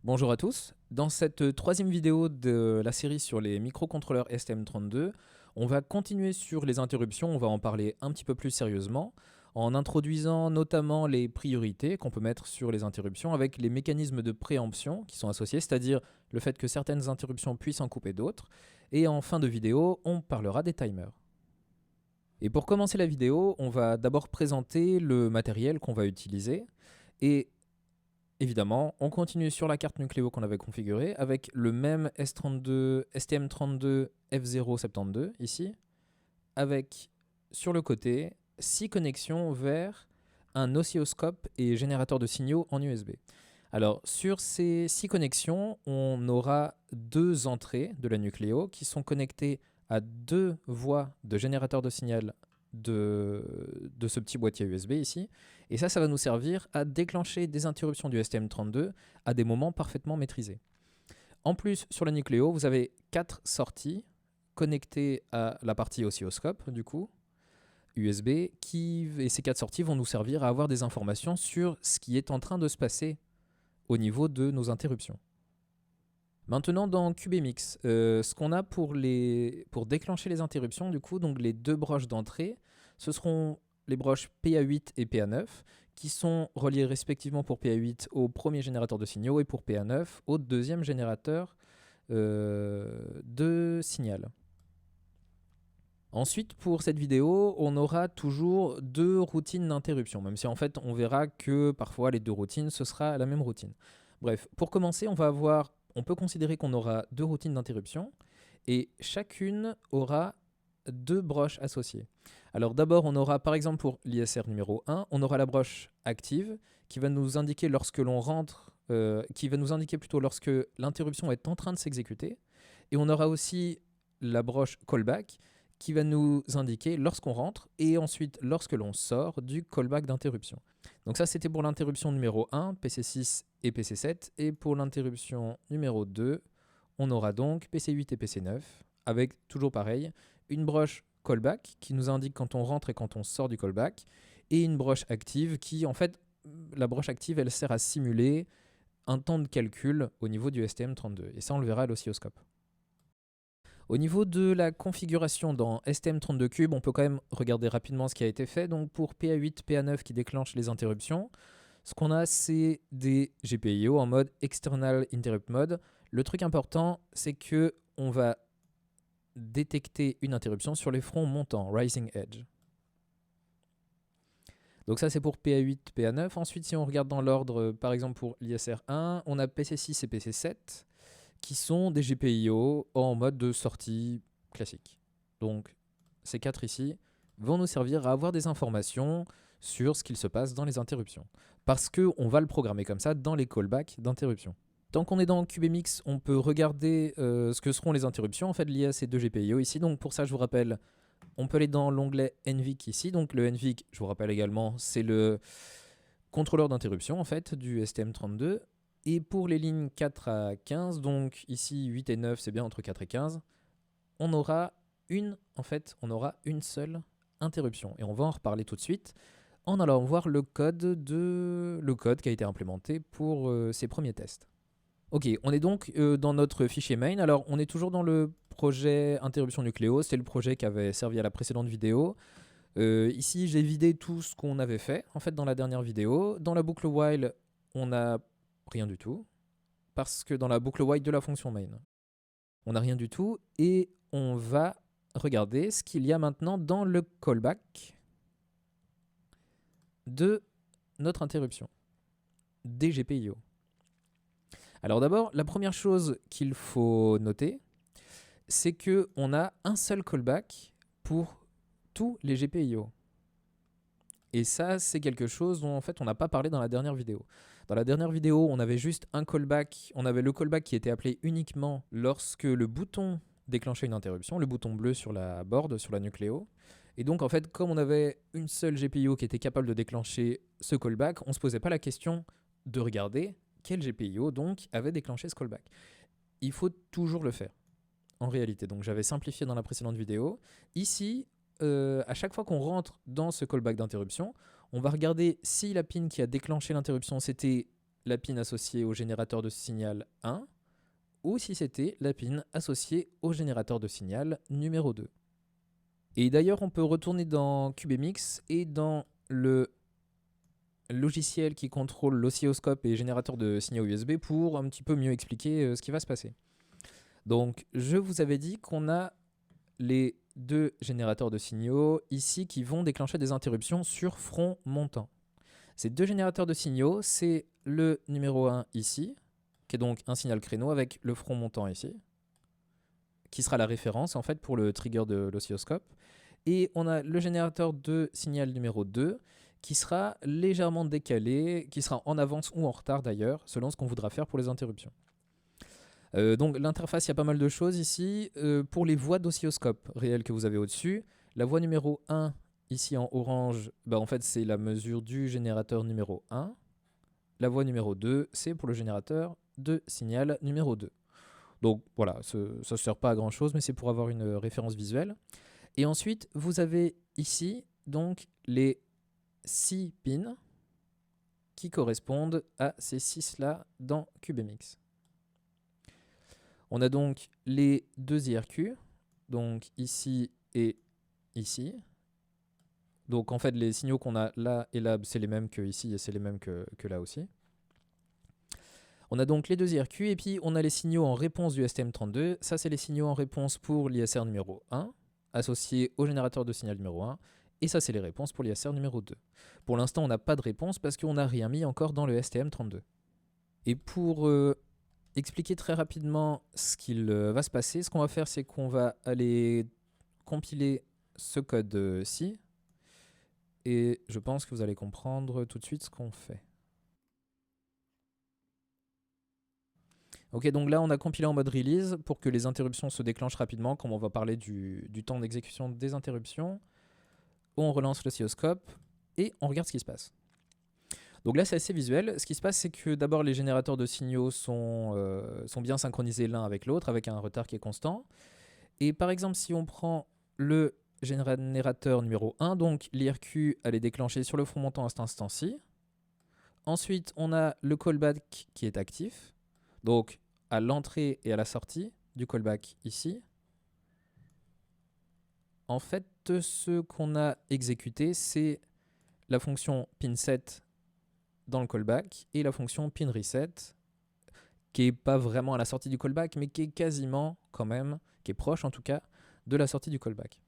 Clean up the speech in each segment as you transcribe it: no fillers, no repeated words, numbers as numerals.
Bonjour à tous. Dans cette troisième vidéo de la série sur les microcontrôleurs STM32, on va continuer sur les interruptions, on va en parler un petit peu plus sérieusement, en introduisant notamment les priorités qu'on peut mettre sur les interruptions avec les mécanismes de préemption qui sont associés, c'est-à-dire le fait que certaines interruptions puissent en couper d'autres. Et en fin de vidéo, on parlera des timers. Et pour commencer la vidéo, on va d'abord présenter le matériel qu'on va utiliser. Et évidemment, on continue sur la carte Nucléo qu'on avait configurée avec le même STM32 F072 ici, avec sur le côté 6 connexions vers un oscilloscope et générateur de signaux en USB. Alors sur ces 6 connexions, on aura 2 entrées de la Nucléo qui sont connectées à 2 voies de générateur de signal de ce petit boîtier USB ici. Et ça va nous servir à déclencher des interruptions du STM32 à des moments parfaitement maîtrisés. En plus, sur la Nucléo, vous avez 4 sorties connectées à la partie oscilloscope, du coup, USB, et ces 4 sorties vont nous servir à avoir des informations sur ce qui est en train de se passer au niveau de nos interruptions. Maintenant, dans QBMix, ce qu'on a pour déclencher les interruptions, du coup, donc les 2 broches d'entrée, ce seront les broches PA8 et PA9, qui sont reliées respectivement pour PA8 au premier générateur de signaux et pour PA9 au deuxième générateur de signal. Ensuite, pour cette vidéo, on aura toujours 2 routines d'interruption, même si en fait on verra que parfois les 2 routines, ce sera la même routine. Bref, pour commencer, on peut considérer qu'on aura 2 routines d'interruption et chacune aura 2 broches associées. Alors d'abord, on aura par exemple pour l'ISR numéro 1, on aura la broche active qui va nous indiquer lorsque l'on rentre, qui va nous indiquer plutôt lorsque l'interruption est en train de s'exécuter. Et on aura aussi la broche callback qui va nous indiquer lorsqu'on rentre et ensuite lorsque l'on sort du callback d'interruption. Donc ça, c'était pour l'interruption numéro 1, PC6 et PC7. Et pour l'interruption numéro 2, on aura donc PC8 et PC9 avec, toujours pareil, une broche callback qui nous indique quand on rentre et quand on sort du callback et une broche active qui, en fait, la broche active, elle sert à simuler un temps de calcul au niveau du STM32. Et ça, on le verra à l'oscilloscope. Au niveau de la configuration dans STM32Cube, on peut quand même regarder rapidement ce qui a été fait. Donc pour PA8, PA9 qui déclenchent les interruptions, ce qu'on a, c'est des GPIO en mode External Interrupt Mode. Le truc important, c'est que on va détecter une interruption sur les fronts montants, Rising Edge. Donc ça, c'est pour PA8, PA9. Ensuite, si on regarde dans l'ordre, par exemple pour l'ISR1, on a PC6 et PC7 qui sont des GPIO en mode de sortie classique. Donc ces 4 ici vont nous servir à avoir des informations sur ce qu'il se passe dans les interruptions. Parce qu'on va le programmer comme ça dans les callbacks d'interruption. Tant qu'on est dans QBMix, on peut regarder ce que seront les interruptions en fait, liées à ces 2 GPIO ici. Donc pour ça, je vous rappelle, on peut aller dans l'onglet NVIC ici. Donc le NVIC, je vous rappelle également, c'est le contrôleur d'interruption en fait du STM32. Et pour les lignes 4 à 15, donc ici 8 et 9, c'est bien entre 4 et 15, on aura une seule interruption. Et on va en reparler tout de suite en allant voir le code qui a été implémenté pour ces premiers tests. Ok, on est donc dans notre fichier main. Alors, on est toujours dans le projet interruption Nucléo. C'est le projet qui avait servi à la précédente vidéo. Ici, j'ai vidé tout ce qu'on avait fait en fait dans la dernière vidéo. Dans la boucle while, on n'a rien du tout parce que dans la boucle while de la fonction main, on n'a rien du tout et on va regarder ce qu'il y a maintenant dans le callback de notre interruption des GPIO. Alors d'abord, la première chose qu'il faut noter, c'est qu'on a un seul callback pour tous les GPIO. Et ça, c'est quelque chose dont en fait on n'a pas parlé dans la dernière vidéo. Dans la dernière vidéo, on avait juste un callback. On avait le callback qui était appelé uniquement lorsque le bouton déclenchait une interruption, le bouton bleu sur la board, sur la Nucléo. Et donc en fait, comme on avait une seule GPIO qui était capable de déclencher ce callback, on ne se posait pas la question de regarder quel GPIO donc avait déclenché ce callback. Il faut toujours le faire, en réalité. Donc j'avais simplifié dans la précédente vidéo. Ici, à chaque fois qu'on rentre dans ce callback d'interruption, on va regarder si la pin qui a déclenché l'interruption, c'était la pin associée au générateur de signal 1 ou si c'était la pin associée au générateur de signal numéro 2. Et d'ailleurs, on peut retourner dans CubeMX et dans le logiciel qui contrôle l'oscilloscope et générateur de signaux USB pour un petit peu mieux expliquer ce qui va se passer. Donc, je vous avais dit qu'on a les deux générateurs de signaux ici qui vont déclencher des interruptions sur front montant. Ces deux générateurs de signaux, c'est le numéro 1 ici, qui est donc un signal créneau avec le front montant ici, qui sera la référence en fait pour le trigger de l'oscilloscope. Et on a le générateur de signal numéro 2 qui sera légèrement décalé, qui sera en avance ou en retard d'ailleurs, selon ce qu'on voudra faire pour les interruptions. Donc l'interface, il y a pas mal de choses ici. Pour les voies d'oscilloscope réelles que vous avez au-dessus, la voie numéro 1, ici en orange, en fait c'est la mesure du générateur numéro 1. La voie numéro 2, c'est pour le générateur de signal numéro 2. Donc voilà, ça ne sert pas à grand chose, mais c'est pour avoir une référence visuelle. Et ensuite, vous avez ici donc les 6 pins qui correspondent à ces 6-là dans CubeMX. On a donc les deux IRQ, donc ici et ici. Donc en fait, les signaux qu'on a là et là, c'est les mêmes que ici et c'est les mêmes que là aussi. On a donc les deux IRQ et puis on a les signaux en réponse du STM32. Ça, c'est les signaux en réponse pour l'ISR numéro 1, associés au générateur de signal numéro 1. Et ça, c'est les réponses pour l'ISR numéro 2. Pour l'instant, on n'a pas de réponse parce qu'on n'a rien mis encore dans le STM32. Et pour expliquer très rapidement ce qu'il va se passer, ce qu'on va faire, c'est qu'on va aller compiler ce code-ci. Et je pense que vous allez comprendre tout de suite ce qu'on fait. Ok, donc là on a compilé en mode release pour que les interruptions se déclenchent rapidement, comme on va parler du temps d'exécution des interruptions. On relance l'oscilloscope et on regarde ce qui se passe. Donc là c'est assez visuel. Ce qui se passe, c'est que d'abord les générateurs de signaux sont bien synchronisés l'un avec l'autre, avec un retard qui est constant. Et par exemple, si on prend le générateur numéro 1, donc l'IRQ allait déclencher sur le front montant à cet instant-ci. Ensuite, on a le callback qui est actif. Donc, à l'entrée et à la sortie du callback ici. En fait, ce qu'on a exécuté, c'est la fonction pinset dans le callback et la fonction pinReset, qui n'est pas vraiment à la sortie du callback, mais qui est quasiment quand même, qui est proche en tout cas, de la sortie du callback.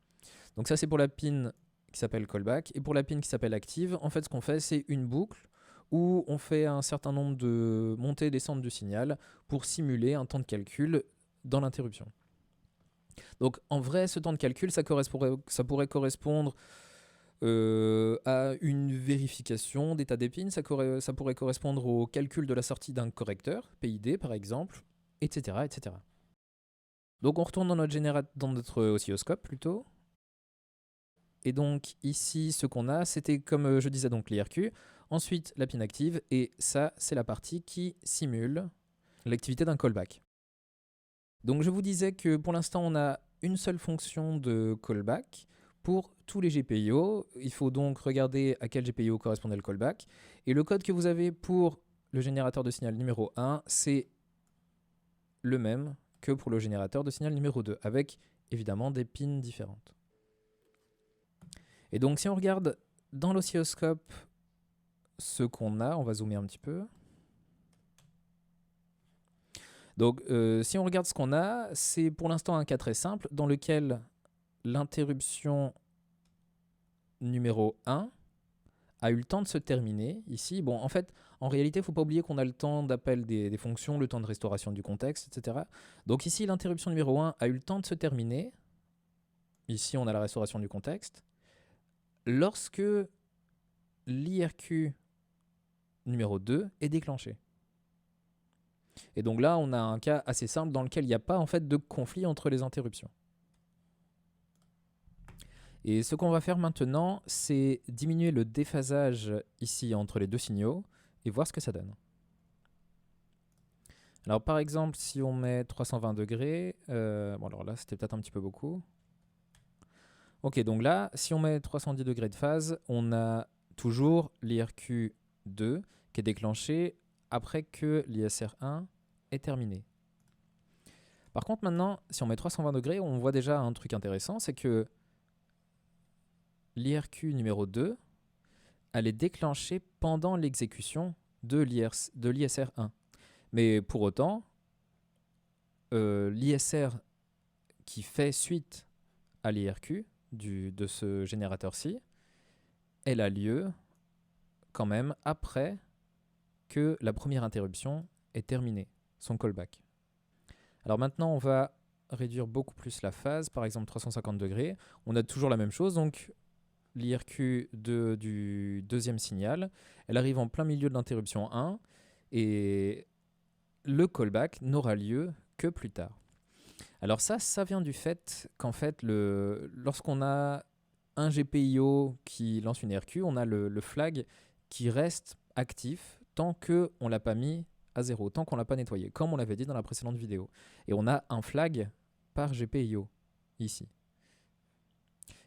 Donc ça, c'est pour la pin qui s'appelle callback. Et pour la pin qui s'appelle active, en fait, ce qu'on fait, c'est une boucle où on fait un certain nombre de montées et descentes du signal pour simuler un temps de calcul dans l'interruption. Donc en vrai, ce temps de calcul, ça pourrait correspondre à une vérification d'état d'épine, ça pourrait correspondre au calcul de la sortie d'un correcteur, PID par exemple, etc., etc. Donc on retourne dans notre oscilloscope plutôt. Et donc ici, ce qu'on a, c'était comme je disais donc l'IRQ, ensuite la pin active, et ça, c'est la partie qui simule l'activité d'un callback. Donc je vous disais que pour l'instant, on a une seule fonction de callback pour tous les GPIO. Il faut donc regarder à quel GPIO correspondait le callback. Et le code que vous avez pour le générateur de signal numéro 1, c'est le même que pour le générateur de signal numéro 2, avec évidemment des pins différentes. Et donc si on regarde dans l'oscilloscope ce qu'on a, on va zoomer un petit peu. Donc si on regarde ce qu'on a, c'est pour l'instant un cas très simple dans lequel l'interruption numéro 1 a eu le temps de se terminer ici. Bon, en fait, en réalité, il ne faut pas oublier qu'on a le temps d'appel des fonctions, le temps de restauration du contexte, etc. Donc ici, l'interruption numéro 1 a eu le temps de se terminer. Ici, on a la restauration du contexte. Lorsque l'IRQ numéro 2 est déclenché. Et donc là, on a un cas assez simple dans lequel il n'y a pas en fait de conflit entre les interruptions. Et ce qu'on va faire maintenant, c'est diminuer le déphasage ici entre les deux signaux et voir ce que ça donne. Alors par exemple, si on met 320 degrés, bon alors là c'était peut-être un petit peu beaucoup. Ok, donc là, si on met 310 degrés de phase, on a toujours l'IRQ2 qui est déclenché après que l'ISR1 est terminé. Par contre, maintenant, si on met 320 degrés, on voit déjà un truc intéressant, c'est que l'IRQ numéro 2, elle est déclenchée pendant l'exécution de l'ISR1. Mais pour autant, l'ISR qui fait suite à l'IRQ de ce générateur-ci, elle a lieu quand même après que la première interruption est terminée, son callback. Alors maintenant, on va réduire beaucoup plus la phase, par exemple 350 degrés. On a toujours la même chose, donc l'IRQ du deuxième signal, elle arrive en plein milieu de l'interruption 1 et le callback n'aura lieu que plus tard. Alors ça vient du fait qu'en fait, lorsqu'on a un GPIO qui lance une IRQ, on a le flag qui reste actif tant qu'on ne l'a pas mis à 0, tant qu'on ne l'a pas nettoyé, comme on l'avait dit dans la précédente vidéo. Et on a un flag par GPIO, ici.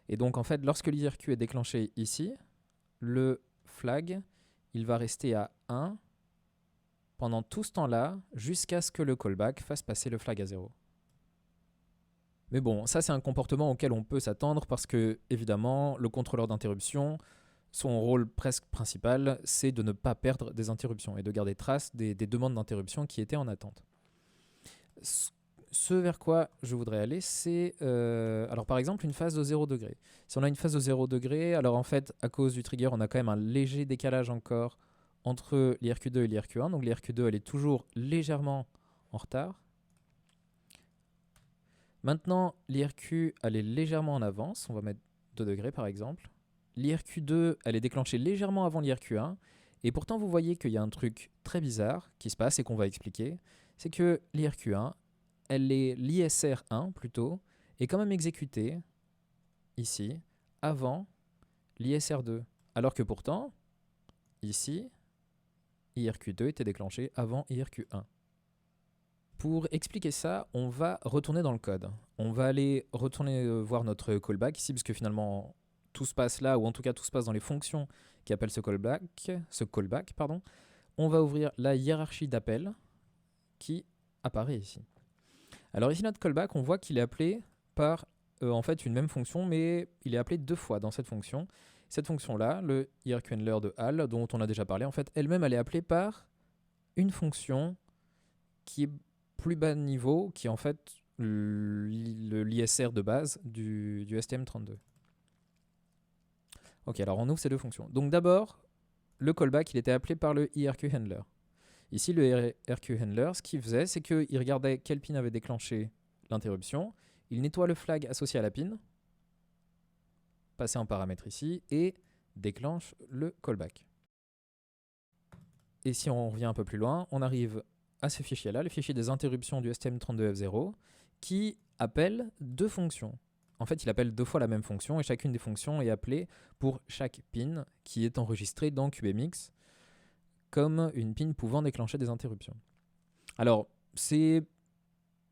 Et donc en fait, lorsque l'IRQ est déclenché ici, le flag, il va rester à 1 pendant tout ce temps-là, jusqu'à ce que le callback fasse passer le flag à 0. Mais bon, ça c'est un comportement auquel on peut s'attendre parce que, évidemment, le contrôleur d'interruption, son rôle presque principal, c'est de ne pas perdre des interruptions et de garder trace des demandes d'interruption qui étaient en attente. Ce vers quoi je voudrais aller, c'est alors par exemple une phase de 0 degré. Si on a une phase de 0 degré, alors en fait, à cause du trigger, on a quand même un léger décalage encore entre l'IRQ2 et l'IRQ1. Donc l'IRQ2, elle est toujours légèrement en retard. Maintenant, l'IRQ, elle est légèrement en avance. On va mettre 2 degrés par exemple. L'IRQ2, elle est déclenchée légèrement avant l'IRQ1. Et pourtant, vous voyez qu'il y a un truc très bizarre qui se passe et qu'on va expliquer. C'est que l'IRQ1, l'ISR1 plutôt, est quand même exécutée ici avant l'ISR2. Alors que pourtant, ici, IRQ2 était déclenché avant IRQ1. Pour expliquer ça, on va retourner dans le code. On va aller retourner voir notre callback ici, parce que finalement, tout se passe là, ou en tout cas tout se passe dans les fonctions qui appellent ce callback. On va ouvrir la hiérarchie d'appels qui apparaît ici. Alors ici, notre callback, on voit qu'il est appelé par en fait une même fonction, mais il est appelé 2 fois dans cette fonction. Cette fonction-là, le IRQHandler de HAL, dont on a déjà parlé, en fait, elle-même, elle est appelée par une fonction qui est plus bas de niveau, qui est en fait l'ISR de base du STM32. Ok, alors on ouvre ces deux fonctions. Donc d'abord, le callback, il était appelé par le IRQHandler. Ici, le IRQHandler, ce qu'il faisait, c'est qu'il regardait quel pin avait déclenché l'interruption, il nettoie le flag associé à la pin, passer en paramètre ici, et déclenche le callback. Et si on revient un peu plus loin, on arrive à ce fichier-là, le fichier des interruptions du STM32F0, qui appelle 2 fonctions. En fait, il appelle 2 fois la même fonction, et chacune des fonctions est appelée pour chaque pin qui est enregistrée dans QBMX comme une pin pouvant déclencher des interruptions. Alors, c'est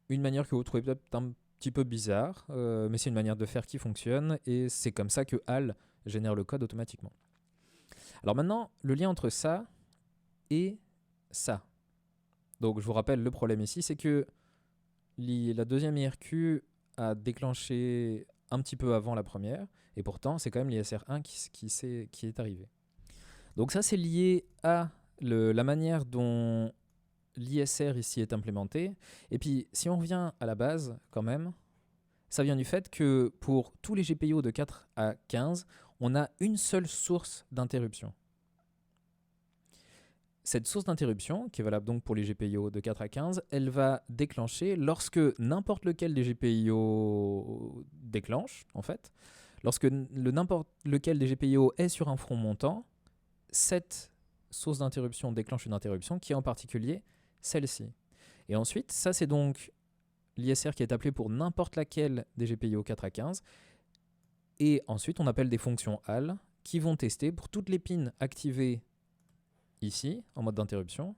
une manière que vous trouvez peut-être un petit peu bizarre, mais c'est une manière de faire qui fonctionne, et c'est comme ça que HAL génère le code automatiquement. Alors maintenant, le lien entre ça et ça. Donc je vous rappelle, le problème ici, c'est que la deuxième IRQ a déclenché un petit peu avant la première, et pourtant c'est quand même l'ISR1 qui est arrivé. Donc ça, c'est lié à la manière dont l'ISR ici est implémenté. Et puis, si on revient à la base, quand même, ça vient du fait que pour tous les GPIO de 4 à 15, on a une seule source d'interruption. Cette source d'interruption, qui est valable donc pour les GPIO de 4 à 15, elle va déclencher lorsque n'importe lequel des GPIO déclenche, en fait. Lorsque n'importe lequel des GPIO est sur un front montant, cette source d'interruption déclenche une interruption qui est en particulier celle-ci. Et ensuite, ça c'est donc l'ISR qui est appelé pour n'importe laquelle des GPIO 4 à 15. Et ensuite, on appelle des fonctions HAL qui vont tester pour toutes les pins activées ici, en mode d'interruption,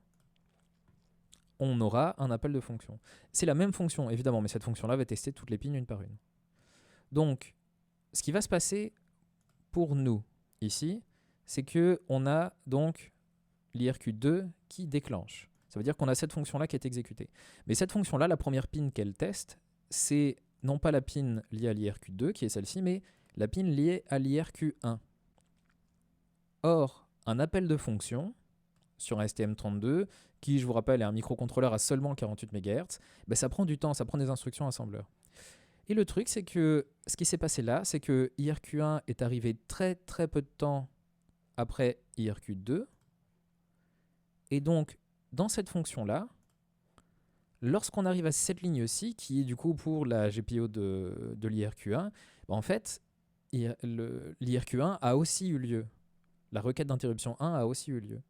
on aura un appel de fonction. C'est la même fonction, évidemment, mais cette fonction-là va tester toutes les pins une par une. Donc, ce qui va se passer pour nous, ici, c'est qu'on a donc l'IRQ2 qui déclenche. Ça veut dire qu'on a cette fonction-là qui est exécutée. Mais cette fonction-là, la première pin qu'elle teste, c'est non pas la pin liée à l'IRQ2, qui est celle-ci, mais la pin liée à l'IRQ1. Or, un appel de fonction sur un STM32, qui, je vous rappelle, est un microcontrôleur à seulement 48 MHz, ben ça prend du temps, ça prend des instructions assembleur. Et le truc, c'est que ce qui s'est passé là, c'est que IRQ1 est arrivé très très peu de temps après IRQ2. Et donc, dans cette fonction-là, lorsqu'on arrive à cette ligne-ci, qui est du coup pour la GPIO de l'IRQ1, ben en fait, l'IRQ1 a aussi eu lieu. La requête d'interruption 1 a aussi eu lieu.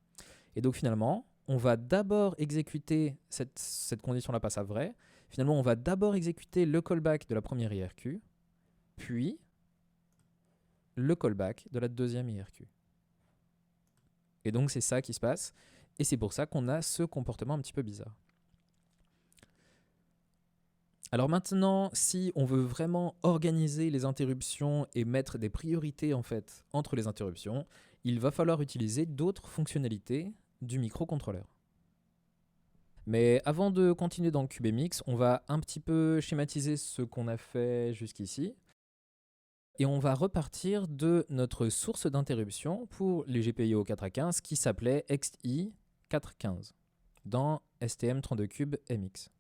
Et donc finalement, on va d'abord exécuter cette condition-là passe à vrai. Finalement, on va d'abord exécuter le callback de la première IRQ, puis le callback de la deuxième IRQ. Et donc c'est ça qui se passe. Et c'est pour ça qu'on a ce comportement un petit peu bizarre. Alors maintenant, si on veut vraiment organiser les interruptions et mettre des priorités en fait entre les interruptions, il va falloir utiliser d'autres fonctionnalités du microcontrôleur. Mais avant de continuer dans le CubeMX, on va un petit peu schématiser ce qu'on a fait jusqu'ici. Et on va repartir de notre source d'interruption pour les GPIO 4 à 15 qui s'appelait XI 415 dans STM32Cube MX.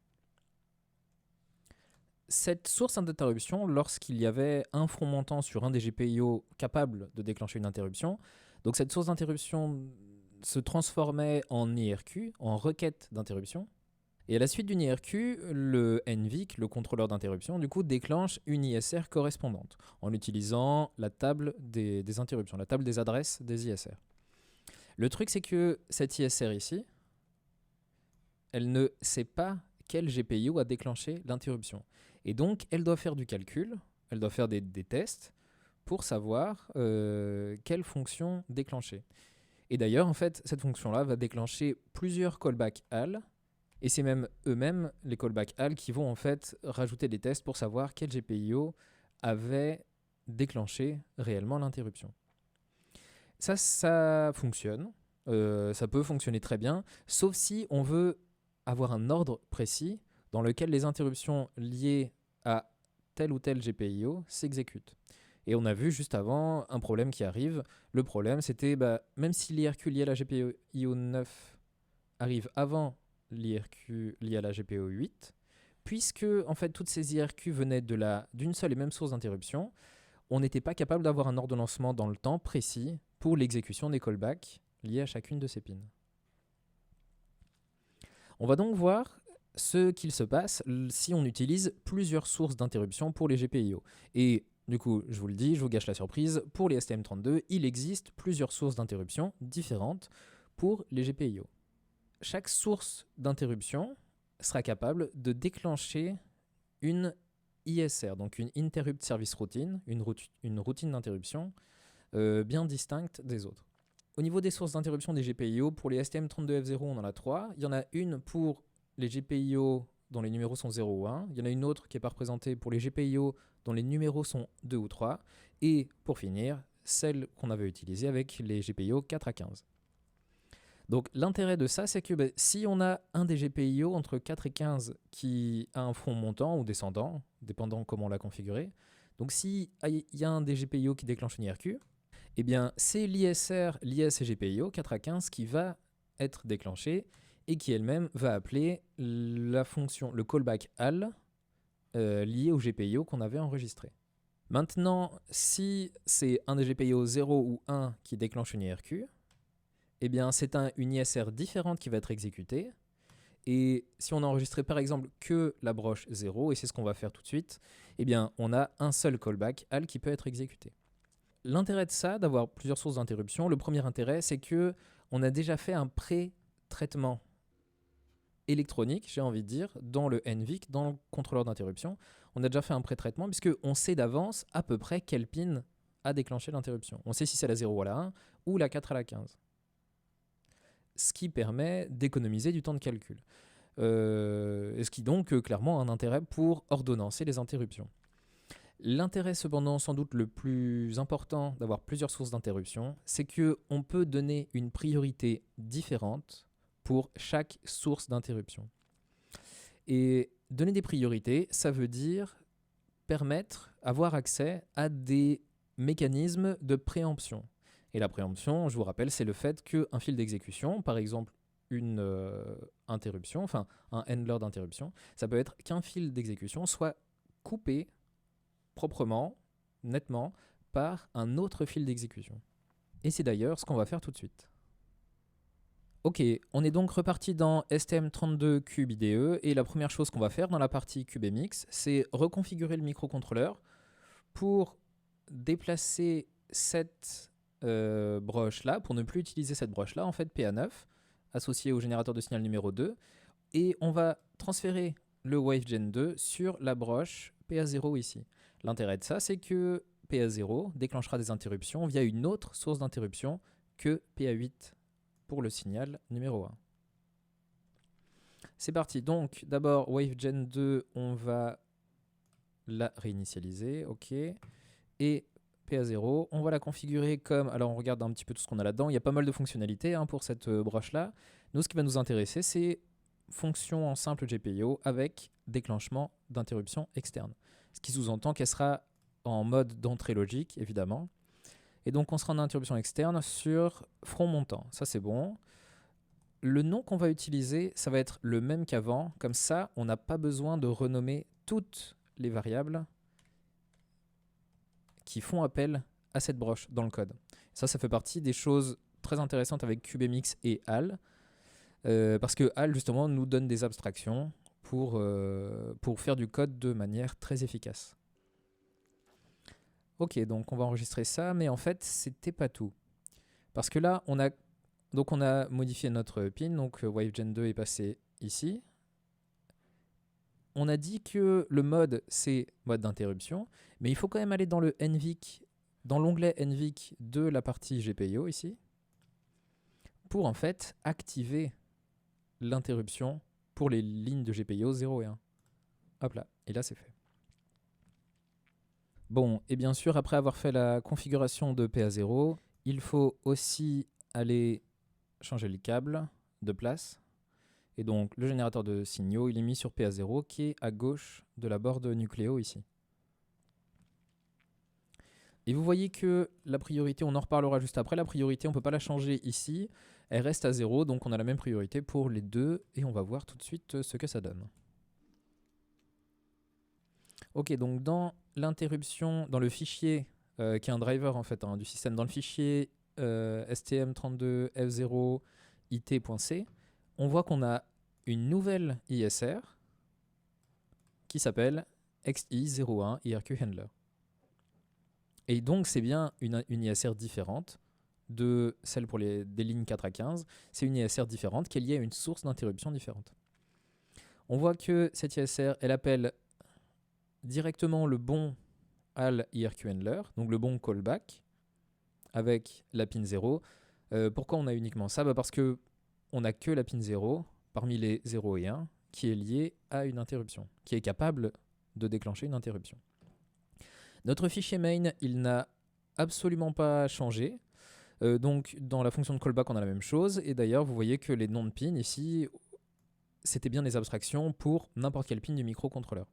Cette source d'interruption, lorsqu'il y avait un front montant sur un des GPIO capable de déclencher une interruption, donc cette source d'interruption se transformait en IRQ, en requête d'interruption. Et à la suite d'une IRQ, le NVIC, le contrôleur d'interruption, du coup déclenche une ISR correspondante en utilisant la table des interruptions, la table des adresses des ISR. Le truc, c'est que cette ISR ici, elle ne sait pas quel GPIO a déclenché l'interruption. Et donc, elle doit faire du calcul, elle doit faire des tests pour savoir quelle fonction déclencher. Et d'ailleurs, en fait, cette fonction-là va déclencher plusieurs callbacks AL. Et c'est même eux-mêmes, les callbacks AL, qui vont en fait rajouter des tests pour savoir quel GPIO avait déclenché réellement l'interruption. Ça fonctionne. Ça peut fonctionner très bien, sauf si on veut avoir un ordre précis dans lequel les interruptions liées à tel ou tel GPIO s'exécutent. Et on a vu juste avant un problème qui arrive. Le problème, c'était même si l'IRQ lié à la GPIO 9 arrive avant l'IRQ lié à la GPIO 8, puisque en fait toutes ces IRQ venaient d'une seule et même source d'interruption, on n'était pas capable d'avoir un ordonnancement dans le temps précis pour l'exécution des callbacks liés à chacune de ces pins. On va donc voir ce qu'il se passe si on utilise plusieurs sources d'interruption pour les GPIO. Et du coup, je vous le dis, je vous gâche la surprise, pour les STM32, il existe plusieurs sources d'interruption différentes pour les GPIO. Chaque source d'interruption sera capable de déclencher une ISR, donc une Interrupt Service Routine, une routine d'interruption bien distincte des autres. Au niveau des sources d'interruption des GPIO, pour les STM32F0, on en a 3. Il y en a une pour les GPIO dont les numéros sont 0 ou 1. Il y en a une autre qui n'est pas représentée pour les GPIO dont les numéros sont 2 ou 3. Et pour finir, celle qu'on avait utilisée avec les GPIO 4 à 15. Donc l'intérêt de ça, c'est que si on a un des GPIO entre 4 et 15 qui a un front montant ou descendant, dépendant comment on l'a configuré, donc s'il y a un des GPIO qui déclenche une IRQ, eh bien c'est l'ISR lié à ces GPIO 4 à 15 qui va être déclenchée et qui elle-même va appeler la fonction, le callback AL lié au GPIO qu'on avait enregistré. Maintenant, si c'est un des GPIO 0 ou 1 qui déclenche une IRQ, eh bien c'est une ISR différente qui va être exécutée. Et si on a enregistré par exemple que la broche 0, et c'est ce qu'on va faire tout de suite, eh bien on a un seul callback AL qui peut être exécuté. L'intérêt de ça, d'avoir plusieurs sources d'interruption, le premier intérêt, c'est que on a déjà fait un pré-traitement électronique, j'ai envie de dire, dans le NVIC, dans le contrôleur d'interruption. On a déjà fait un pré-traitement puisqu'on sait d'avance à peu près quel pin a déclenché l'interruption. On sait si c'est la 0 à la 1 ou la 4 à la 15. Ce qui permet d'économiser du temps de calcul. Ce qui donc clairement a un intérêt pour ordonnancer les interruptions. L'intérêt cependant, sans doute le plus important d'avoir plusieurs sources d'interruption, c'est qu'on peut donner une priorité différente pour chaque source d'interruption. Et donner des priorités, ça veut dire permettre, avoir accès à des mécanismes de préemption. Et la préemption, je vous rappelle, c'est le fait qu'un fil d'exécution, par exemple une interruption, enfin un handler d'interruption, ça peut être qu'un fil d'exécution soit coupé proprement, nettement, par un autre fil d'exécution. Et c'est d'ailleurs ce qu'on va faire tout de suite. Ok, on est donc reparti dans STM32Cube IDE et la première chose qu'on va faire dans la partie CubeMX, c'est reconfigurer le microcontrôleur pour déplacer cette broche-là, pour ne plus utiliser cette broche-là, en fait PA9, associée au générateur de signal numéro 2, et on va transférer le WaveGen 2 sur la broche PA0 ici. L'intérêt de ça, c'est que PA0 déclenchera des interruptions via une autre source d'interruption que PA8 pour le signal numéro 1. C'est parti, donc d'abord WaveGen 2, on va la réinitialiser, ok. Et PA0, on va la configurer comme, alors on regarde un petit peu tout ce qu'on a là-dedans, il y a pas mal de fonctionnalités pour cette broche-là. Nous, ce qui va nous intéresser, c'est fonction en simple GPIO avec déclenchement d'interruption externe. Ce qui sous-entend qu'elle sera en mode d'entrée logique, évidemment. Et donc on sera en interruption externe sur front montant. Ça, c'est bon. Le nom qu'on va utiliser, ça va être le même qu'avant. Comme ça, on n'a pas besoin de renommer toutes les variables qui font appel à cette broche dans le code. Ça fait partie des choses très intéressantes avec CubeMX et HAL. Parce que HAL, justement, nous donne des abstractions pour faire du code de manière très efficace. Ok, donc on va enregistrer ça, mais en fait, c'était pas tout. Parce que là, on a modifié notre pin, donc WaveGen 2 est passé ici. On a dit que le mode, c'est mode d'interruption, mais il faut quand même aller dans le NVIC, dans l'onglet NVIC de la partie GPIO ici, pour en fait activer l'interruption pour les lignes de GPIO 0 et 1. Hop là, et là c'est fait. Bon, et bien sûr, après avoir fait la configuration de PA0, il faut aussi aller changer le câble de place. Et donc, le générateur de signaux, il est mis sur PA0, qui est à gauche de la board Nucléo ici. Et vous voyez que la priorité, on en reparlera juste après, la priorité, on ne peut pas la changer ici. Elle reste à 0, donc on a la même priorité pour les deux. Et on va voir tout de suite ce que ça donne. Ok, donc dans l'interruption, dans le fichier, qui est un driver en fait du système, dans le fichier STM32F0 it.c, on voit qu'on a une nouvelle ISR qui s'appelle XI01 IRQ Handler. Et donc c'est bien une ISR différente de celle pour des lignes 4 à 15. C'est une ISR différente qui est liée à une source d'interruption différente. On voit que cette ISR, elle appelle directement le bon HAL IRQ Handler, donc le bon callback, avec la pin 0. Pourquoi on a uniquement ça? Parce qu'on n'a que la pin 0 parmi les 0 et 1 qui est liée à une interruption, qui est capable de déclencher une interruption. Notre fichier main, il n'a absolument pas changé. Donc dans la fonction de callback, on a la même chose. Et d'ailleurs, vous voyez que les noms de pin ici, c'était bien des abstractions pour n'importe quel pin du microcontrôleur.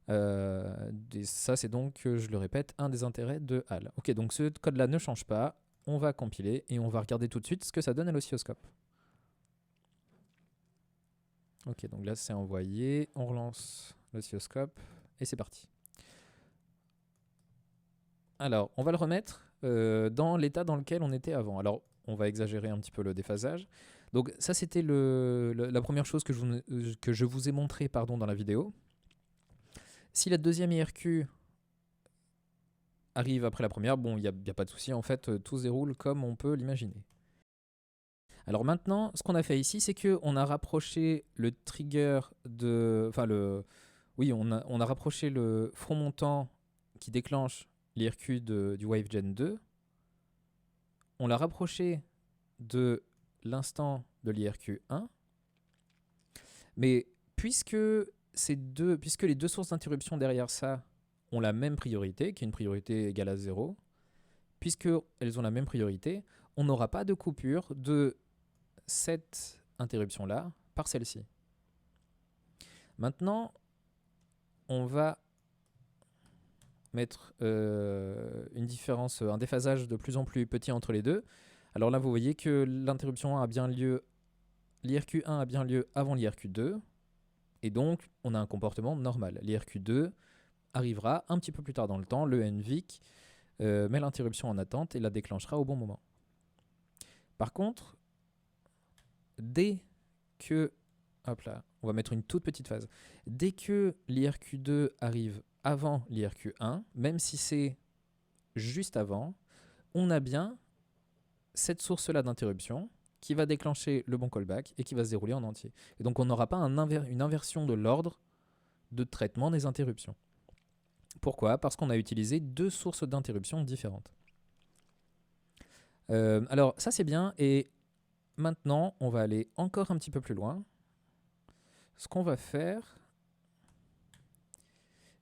Ça, c'est donc, je le répète, un des intérêts de HAL. Ok, donc ce code-là ne change pas. On va compiler et on va regarder tout de suite ce que ça donne à l'oscilloscope. Ok, donc là, c'est envoyé. On relance l'oscilloscope et c'est parti. Alors, on va le remettre dans l'état dans lequel on était avant. Alors, on va exagérer un petit peu le déphasage. Donc ça, c'était la première chose que je vous ai montré dans la vidéo. Si la deuxième IRQ arrive après la première, bon, il n'y a pas de souci, en fait, tout se déroule comme on peut l'imaginer. Alors maintenant, ce qu'on a fait ici, c'est qu'on a rapproché le trigger de... Enfin, on a rapproché le front montant qui déclenche l'IRQ du WaveGen 2. On l'a rapproché de l'instant de l'IRQ 1. Mais puisque les deux sources d'interruption derrière ça ont la même priorité, qui est une priorité égale à 0, puisqu'elles ont la même priorité, on n'aura pas de coupure de cette interruption-là par celle-ci. Maintenant, on va mettre une différence, un déphasage de plus en plus petit entre les deux. Alors là, vous voyez que l'interruption 1 a bien lieu, l'IRQ1 a bien lieu avant l'IRQ2, et donc on a un comportement normal. L'IRQ2 arrivera un petit peu plus tard dans le temps, le NVIC met l'interruption en attente et la déclenchera au bon moment. Par contre, dès que, hop là, on va mettre une toute petite phase, dès que l'IRQ2 arrive avant l'IRQ1, même si c'est juste avant, on a bien cette source-là d'interruption qui va déclencher le bon callback et qui va se dérouler en entier. Et donc on n'aura pas une inversion de l'ordre de traitement des interruptions. Pourquoi ? Parce qu'on a utilisé deux sources d'interruption différentes. Alors ça c'est bien, et maintenant on va aller encore un petit peu plus loin. Ce qu'on va faire,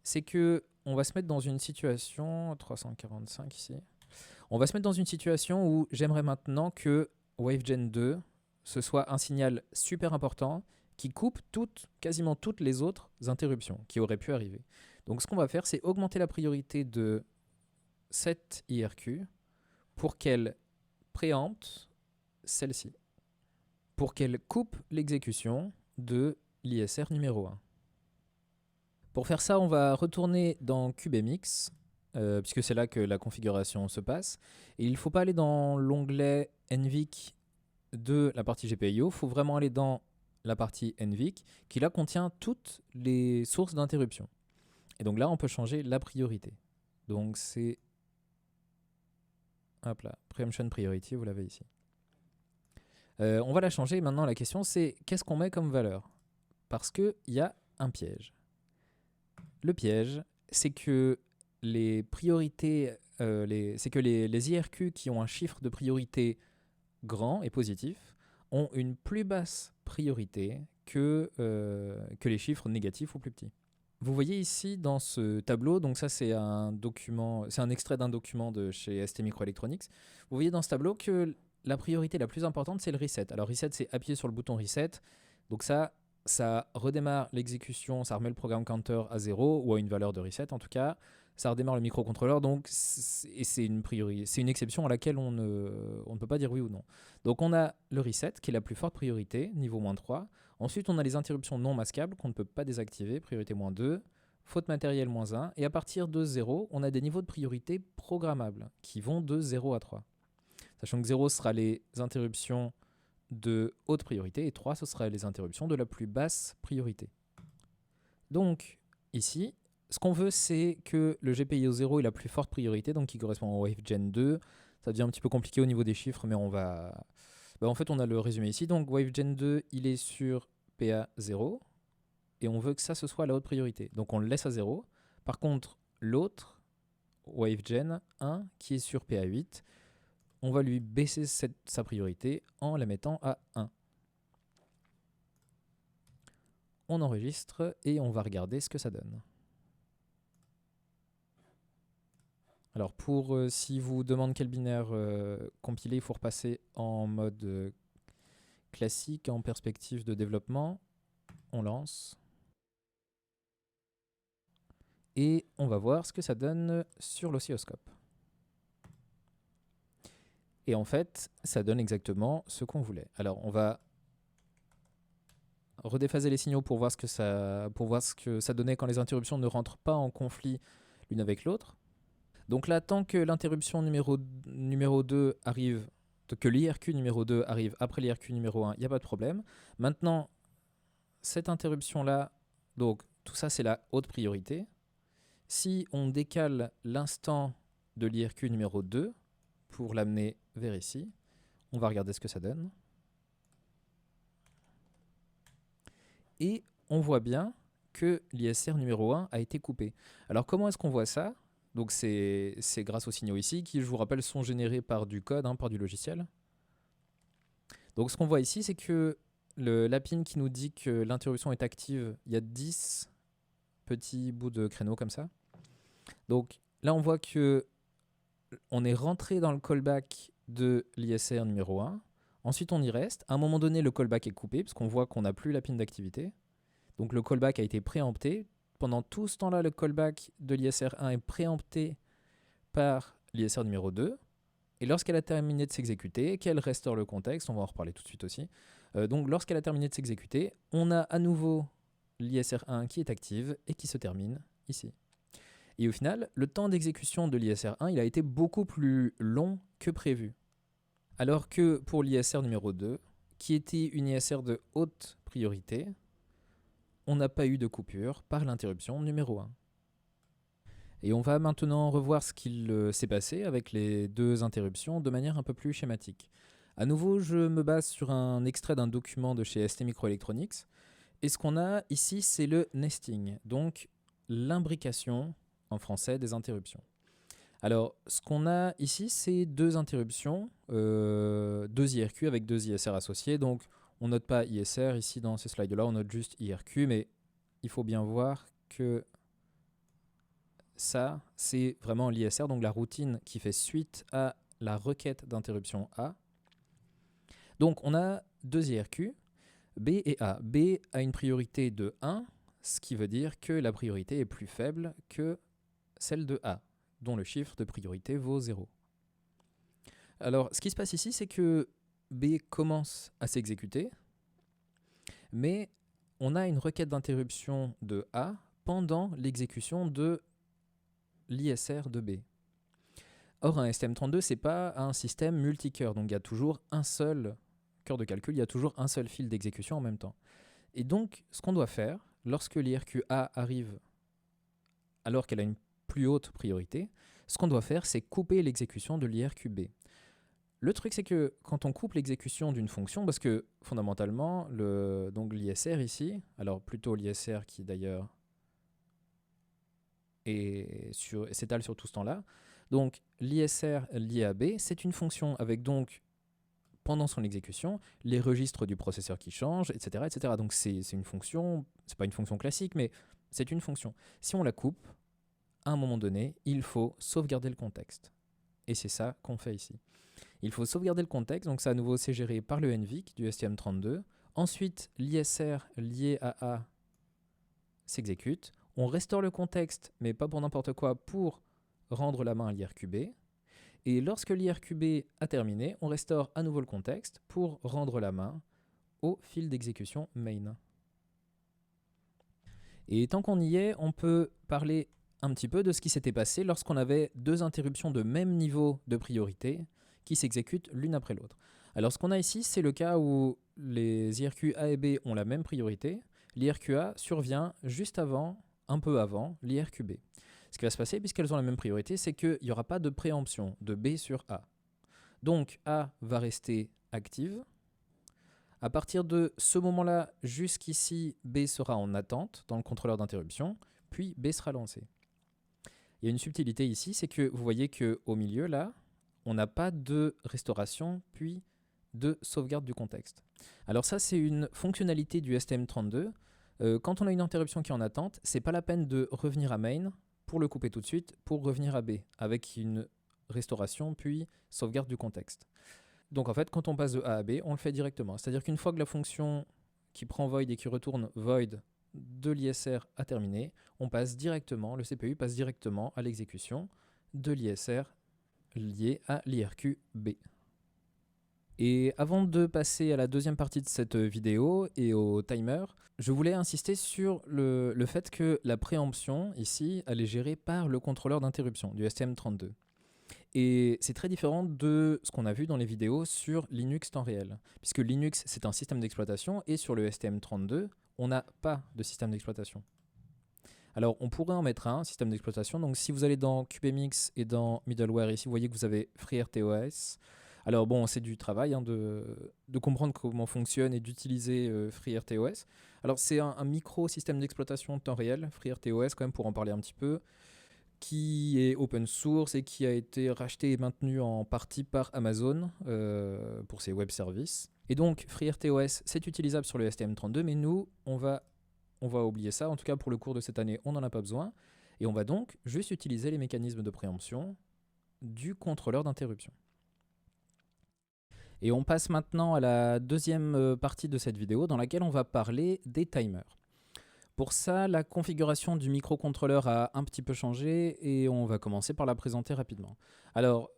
c'est que on va se mettre dans une situation 345 ici. On va se mettre dans une situation où j'aimerais maintenant que WaveGen 2 ce soit un signal super important qui coupe quasiment toutes les autres interruptions qui auraient pu arriver. Donc ce qu'on va faire, c'est augmenter la priorité de cette IRQ pour qu'elle préempte celle-ci, pour qu'elle coupe l'exécution de l'ISR numéro 1. Pour faire ça, on va retourner dans CubeMX, puisque c'est là que la configuration se passe. Et il ne faut pas aller dans l'onglet NVIC de la partie GPIO, il faut vraiment aller dans la partie NVIC, qui là contient toutes les sources d'interruption. Et donc là, on peut changer la priorité. Donc c'est, hop là, Preemption Priority, vous l'avez ici. On va la changer. Maintenant, la question, c'est qu'est-ce qu'on met comme valeur ? Parce qu'il y a un piège. Le piège, c'est que les priorités, c'est que les IRQ qui ont un chiffre de priorité grand et positif ont une plus basse priorité que les chiffres négatifs ou plus petits. Vous voyez ici dans ce tableau, donc ça c'est un document, c'est un extrait d'un document de chez ST Microelectronics. Vous voyez dans ce tableau que la priorité la plus importante c'est le reset. Alors reset, c'est appuyer sur le bouton reset, donc ça redémarre l'exécution, ça remet le programme counter à 0 ou à une valeur de reset en tout cas. Ça redémarre le microcontrôleur, donc c'est une exception à laquelle on ne peut pas dire oui ou non. Donc on a le reset qui est la plus forte priorité, niveau -3. Ensuite on a les interruptions non masquables qu'on ne peut pas désactiver, priorité -2, faute matérielle -1. Et à partir de 0, on a des niveaux de priorité programmables qui vont de 0 à 3. Sachant que 0 sera les interruptions de haute priorité et 3 ce sera les interruptions de la plus basse priorité. Donc ici, ce qu'on veut, c'est que le GPIO 0 est la plus forte priorité, donc qui correspond au WaveGen 2. Ça devient un petit peu compliqué au niveau des chiffres, mais on va... en fait, on a le résumé ici. Donc WaveGen 2, il est sur PA 0, et on veut que ça, ce soit la haute priorité. Donc on le laisse à 0. Par contre, l'autre, WaveGen 1, qui est sur PA 8, on va lui baisser sa priorité en la mettant à 1. On enregistre et on va regarder ce que ça donne. Alors si vous demande quel binaire compiler, il faut repasser en mode classique, en perspective de développement. On lance. Et on va voir ce que ça donne sur l'oscilloscope. Et en fait, ça donne exactement ce qu'on voulait. Alors on va redéphaser les signaux pour voir ce que ça donnait quand les interruptions ne rentrent pas en conflit l'une avec l'autre. Donc là, tant que l'interruption numéro 2 arrive, que l'IRQ numéro 2 arrive après l'IRQ numéro 1, il n'y a pas de problème. Maintenant, cette interruption-là, donc tout ça c'est la haute priorité. Si on décale l'instant de l'IRQ numéro 2 pour l'amener vers ici, on va regarder ce que ça donne. Et on voit bien que l'ISR numéro 1 a été coupé. Alors comment est-ce qu'on voit ça ? Donc c'est grâce aux signaux ici qui, je vous rappelle, sont générés par du code, par du logiciel. Donc ce qu'on voit ici, c'est que la pin qui nous dit que l'interruption est active, il y a 10 petits bouts de créneaux comme ça. Donc là, on voit que on est rentré dans le callback de l'ISR numéro 1. Ensuite, on y reste. À un moment donné, le callback est coupé parce qu'on voit qu'on n'a plus la pin d'activité. Donc le callback a été préempté. Pendant tout ce temps-là, le callback de l'ISR 1 est préempté par l'ISR numéro 2. Et lorsqu'elle a terminé de s'exécuter, qu'elle restaure le contexte, on va en reparler tout de suite aussi. Donc lorsqu'elle a terminé de s'exécuter, on a à nouveau l'ISR 1 qui est active et qui se termine ici. Et au final, le temps d'exécution de l'ISR 1, il a été beaucoup plus long que prévu. Alors que pour l'ISR numéro 2, qui était une ISR de haute priorité, on n'a pas eu de coupure par l'interruption numéro 1. Et on va maintenant revoir ce qu'il s'est passé avec les deux interruptions de manière un peu plus schématique. À nouveau, je me base sur un extrait d'un document de chez ST Microelectronics. Et ce qu'on a ici, c'est le nesting, donc l'imbrication en français des interruptions. Alors, ce qu'on a ici, c'est deux interruptions, deux IRQ avec deux ISR associés. Donc, on note pas ISR ici dans ces slides-là, on note juste IRQ, mais il faut bien voir que ça, c'est vraiment l'ISR, donc la routine qui fait suite à la requête d'interruption A. Donc, on a deux IRQ, B et A. B a une priorité de 1, ce qui veut dire que la priorité est plus faible que celle de A, dont le chiffre de priorité vaut 0. Alors, ce qui se passe ici, c'est que B commence à s'exécuter, mais on a une requête d'interruption de A pendant l'exécution de l'ISR de B. Or, un STM32, ce n'est pas un système multicœur, donc il y a toujours un seul cœur de calcul, il y a toujours un seul fil d'exécution en même temps. Et donc, ce qu'on doit faire, lorsque l'IRQ-A arrive alors qu'elle a une plus haute priorité, ce qu'on doit faire, c'est couper l'exécution de l'IRQ-B. Le truc, c'est que quand on coupe l'exécution d'une fonction, parce que fondamentalement, l'ISR ici, alors plutôt l'ISR qui d'ailleurs s'étale sur tout ce temps-là, donc l'ISR lié à B, c'est une fonction avec donc, pendant son exécution, les registres du processeur qui changent, etc. etc. Donc c'est une fonction, c'est pas une fonction classique, mais c'est une fonction. Si on la coupe, à un moment donné, il faut sauvegarder le contexte. Et c'est ça qu'on fait ici. Il faut sauvegarder le contexte, donc ça à nouveau c'est géré par le NVIC du STM32. Ensuite, l'ISR lié à A s'exécute. On restaure le contexte, mais pas pour n'importe quoi, pour rendre la main à l'IRQB. Et lorsque l'IRQB a terminé, on restaure à nouveau le contexte pour rendre la main au fil d'exécution main. Et tant qu'on y est, on peut parler un petit peu de ce qui s'était passé lorsqu'on avait deux interruptions de même niveau de priorité qui s'exécutent l'une après l'autre. Alors ce qu'on a ici, c'est le cas où les IRQ A et B ont la même priorité. L'IRQ A survient juste avant, un peu avant, l'IRQ B. Ce qui va se passer, puisqu'elles ont la même priorité, c'est qu'il n'y aura pas de préemption de B sur A. Donc A va rester active. À partir de ce moment-là, jusqu'ici, B sera en attente dans le contrôleur d'interruption, puis B sera lancé. Il y a une subtilité ici, c'est que vous voyez qu'au milieu, là, on n'a pas de restauration, puis de sauvegarde du contexte. Alors ça, c'est une fonctionnalité du STM32. Quand on a une interruption qui est en attente, c'est pas la peine de revenir à main pour le couper tout de suite, pour revenir à B, avec une restauration, puis sauvegarde du contexte. Donc en fait, quand on passe de A à B, on le fait directement. C'est-à-dire qu'une fois que la fonction qui prend void et qui retourne void de l'ISR a terminé, on passe directement, le CPU passe directement à l'exécution de l'ISR lié à l'IRQ-B. Et avant de passer à la deuxième partie de cette vidéo et au timer, je voulais insister sur le fait que la préemption, ici, elle est gérée par le contrôleur d'interruption du STM32. Et c'est très différent de ce qu'on a vu dans les vidéos sur Linux temps réel. Puisque Linux, c'est un système d'exploitation, et sur le STM32, on n'a pas de système d'exploitation. Alors, on pourrait en mettre un système d'exploitation. Donc, si vous allez dans CubeMX et dans Middleware, ici, vous voyez que vous avez FreeRTOS. Alors, bon, c'est du travail de comprendre comment fonctionne et d'utiliser FreeRTOS. Alors, c'est un micro-système d'exploitation temps réel, FreeRTOS, quand même, pour en parler un petit peu, qui est open source et qui a été racheté et maintenu en partie par Amazon pour ses web services. Et donc, FreeRTOS, c'est utilisable sur le STM32, mais nous, on va oublier ça. En tout cas, pour le cours de cette année, on n'en a pas besoin. Et on va donc juste utiliser les mécanismes de préemption du contrôleur d'interruption. Et on passe maintenant à la deuxième partie de cette vidéo dans laquelle on va parler des timers. Pour ça, la configuration du microcontrôleur a un petit peu changé et on va commencer par la présenter rapidement. Alors,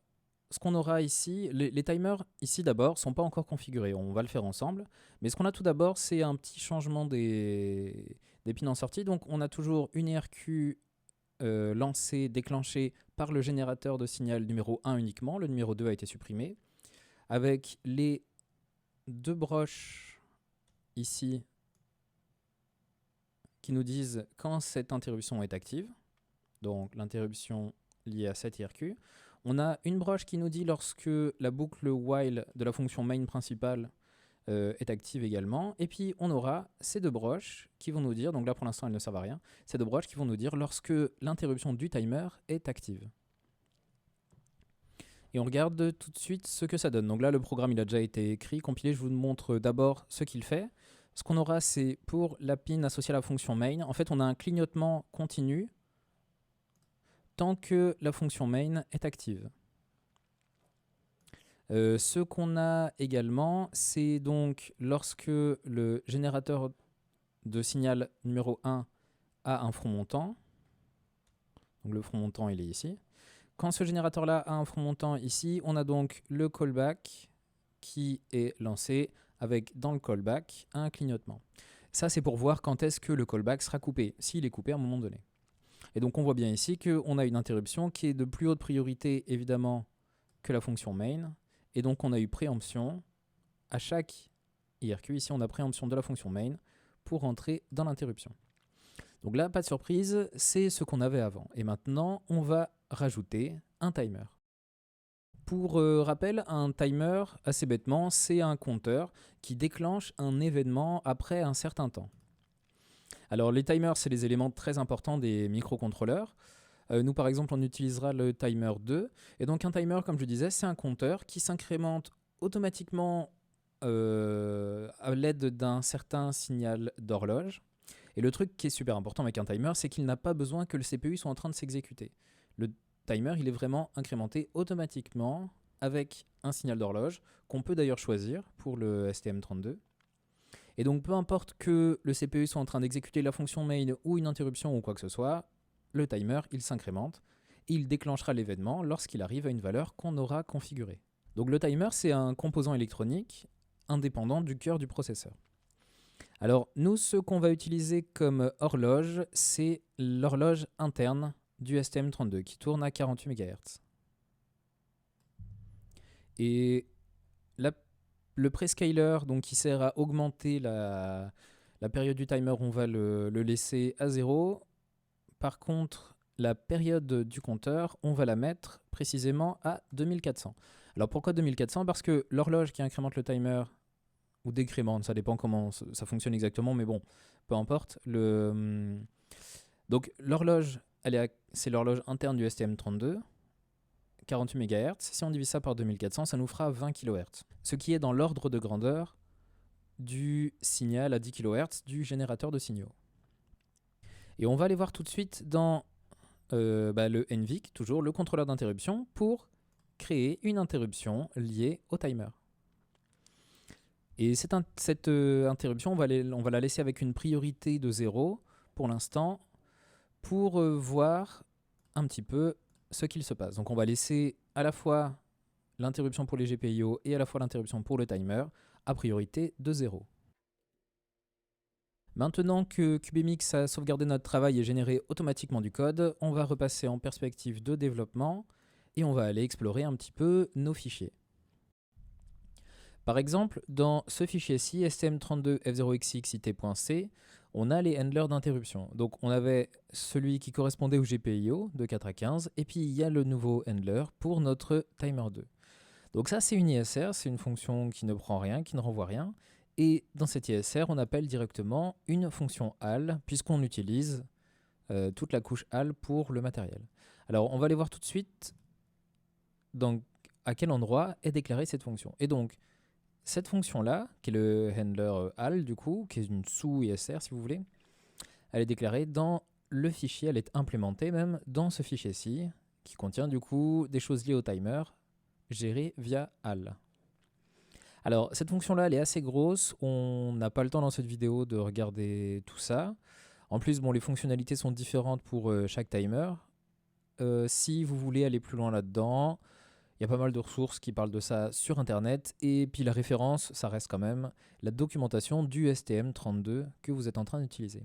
ce qu'on aura ici, les timers ici d'abord ne sont pas encore configurés, on va le faire ensemble. Mais ce qu'on a tout d'abord, c'est un petit changement des pins en sortie. Donc on a toujours une IRQ lancée, déclenchée par le générateur de signal numéro 1 uniquement. Le numéro 2 a été supprimé. Avec les deux broches ici qui nous disent quand cette interruption est active. Donc l'interruption liée à cette IRQ. On a une broche qui nous dit lorsque la boucle while de la fonction main principale est active également. Et puis on aura ces deux broches qui vont nous dire, donc là pour l'instant elles ne servent à rien, ces deux broches qui vont nous dire lorsque l'interruption du timer est active. Et on regarde tout de suite ce que ça donne. Donc là le programme il a déjà été écrit, compilé, je vous montre d'abord ce qu'il fait. Ce qu'on aura c'est pour la pin associée à la fonction main, en fait on a un clignotement continu tant que la fonction main est active. Ce qu'on a également, c'est donc lorsque le générateur de signal numéro 1 a un front montant. Donc le front montant, il est ici. Quand ce générateur-là a un front montant ici, on a donc le callback qui est lancé avec dans le callback un clignotement. Ça, c'est pour voir quand est-ce que le callback sera coupé, s'il est coupé à un moment donné. Et donc on voit bien ici qu'on a une interruption qui est de plus haute priorité évidemment que la fonction main. Et donc on a eu préemption à chaque IRQ. Ici on a préemption de la fonction main pour entrer dans l'interruption. Donc là, pas de surprise, c'est ce qu'on avait avant. Et maintenant, on va rajouter un timer. Pour rappel, un timer, assez bêtement, c'est un compteur qui déclenche un événement après un certain temps. Alors les timers, c'est les éléments très importants des microcontrôleurs. Nous, par exemple, on utilisera le timer 2. Et donc un timer, comme je disais, c'est un compteur qui s'incrémente automatiquement à l'aide d'un certain signal d'horloge. Et le truc qui est super important avec un timer, c'est qu'il n'a pas besoin que le CPU soit en train de s'exécuter. Le timer, il est vraiment incrémenté automatiquement avec un signal d'horloge qu'on peut d'ailleurs choisir pour le STM32. Et donc peu importe que le CPU soit en train d'exécuter la fonction main ou une interruption ou quoi que ce soit, le timer, il s'incrémente et il déclenchera l'événement lorsqu'il arrive à une valeur qu'on aura configurée. Donc le timer, c'est un composant électronique indépendant du cœur du processeur. Alors nous, ce qu'on va utiliser comme horloge, c'est l'horloge interne du STM32 qui tourne à 48 MHz. Et le prescaler, donc qui sert à augmenter la période du timer, on va le laisser à 0. Par contre, la période du compteur, on va la mettre précisément à 2400. Alors pourquoi 2400? Parce que l'horloge qui incrémente le timer, ou décrémente, ça dépend comment ça fonctionne exactement, mais bon, peu importe. Donc l'horloge, c'est l'horloge interne du STM32, 48 MHz. Si on divise ça par 2400, ça nous fera 20 kHz. Ce qui est dans l'ordre de grandeur du signal à 10 kHz du générateur de signaux. Et on va aller voir tout de suite dans le NVIC, toujours le contrôleur d'interruption, pour créer une interruption liée au timer. Et cette interruption, on va la laisser avec une priorité de 0 pour l'instant, pour voir un petit peu ce qu'il se passe. Donc on va laisser à la fois l'interruption pour les GPIO et à la fois l'interruption pour le timer à priorité de 0. Maintenant que CubeMX a sauvegardé notre travail et généré automatiquement du code, on va repasser en perspective de développement et on va aller explorer un petit peu nos fichiers. Par exemple, dans ce fichier-ci, stm32f0xxit.c, on a les handlers d'interruption. Donc on avait celui qui correspondait au GPIO de 4 à 15, et puis il y a le nouveau handler pour notre timer 2. Donc ça, c'est une ISR, c'est une fonction qui ne prend rien, qui ne renvoie rien. Et dans cette ISR, on appelle directement une fonction HAL, puisqu'on utilise toute la couche HAL pour le matériel. Alors on va aller voir tout de suite à quel endroit est déclarée cette fonction. Et donc, cette fonction-là, qui est le handler HAL du coup, qui est une sous-ISR si vous voulez, elle est déclarée dans le fichier elle est implémenté même dans ce fichier-ci, qui contient du coup des choses liées au timer, gérées via HAL. Alors, cette fonction-là, elle est assez grosse. On n'a pas le temps dans cette vidéo de regarder tout ça. En plus, bon, les fonctionnalités sont différentes pour chaque timer. Si vous voulez aller plus loin là-dedans, il y a pas mal de ressources qui parlent de ça sur Internet. Et puis la référence, ça reste quand même la documentation du STM32 que vous êtes en train d'utiliser.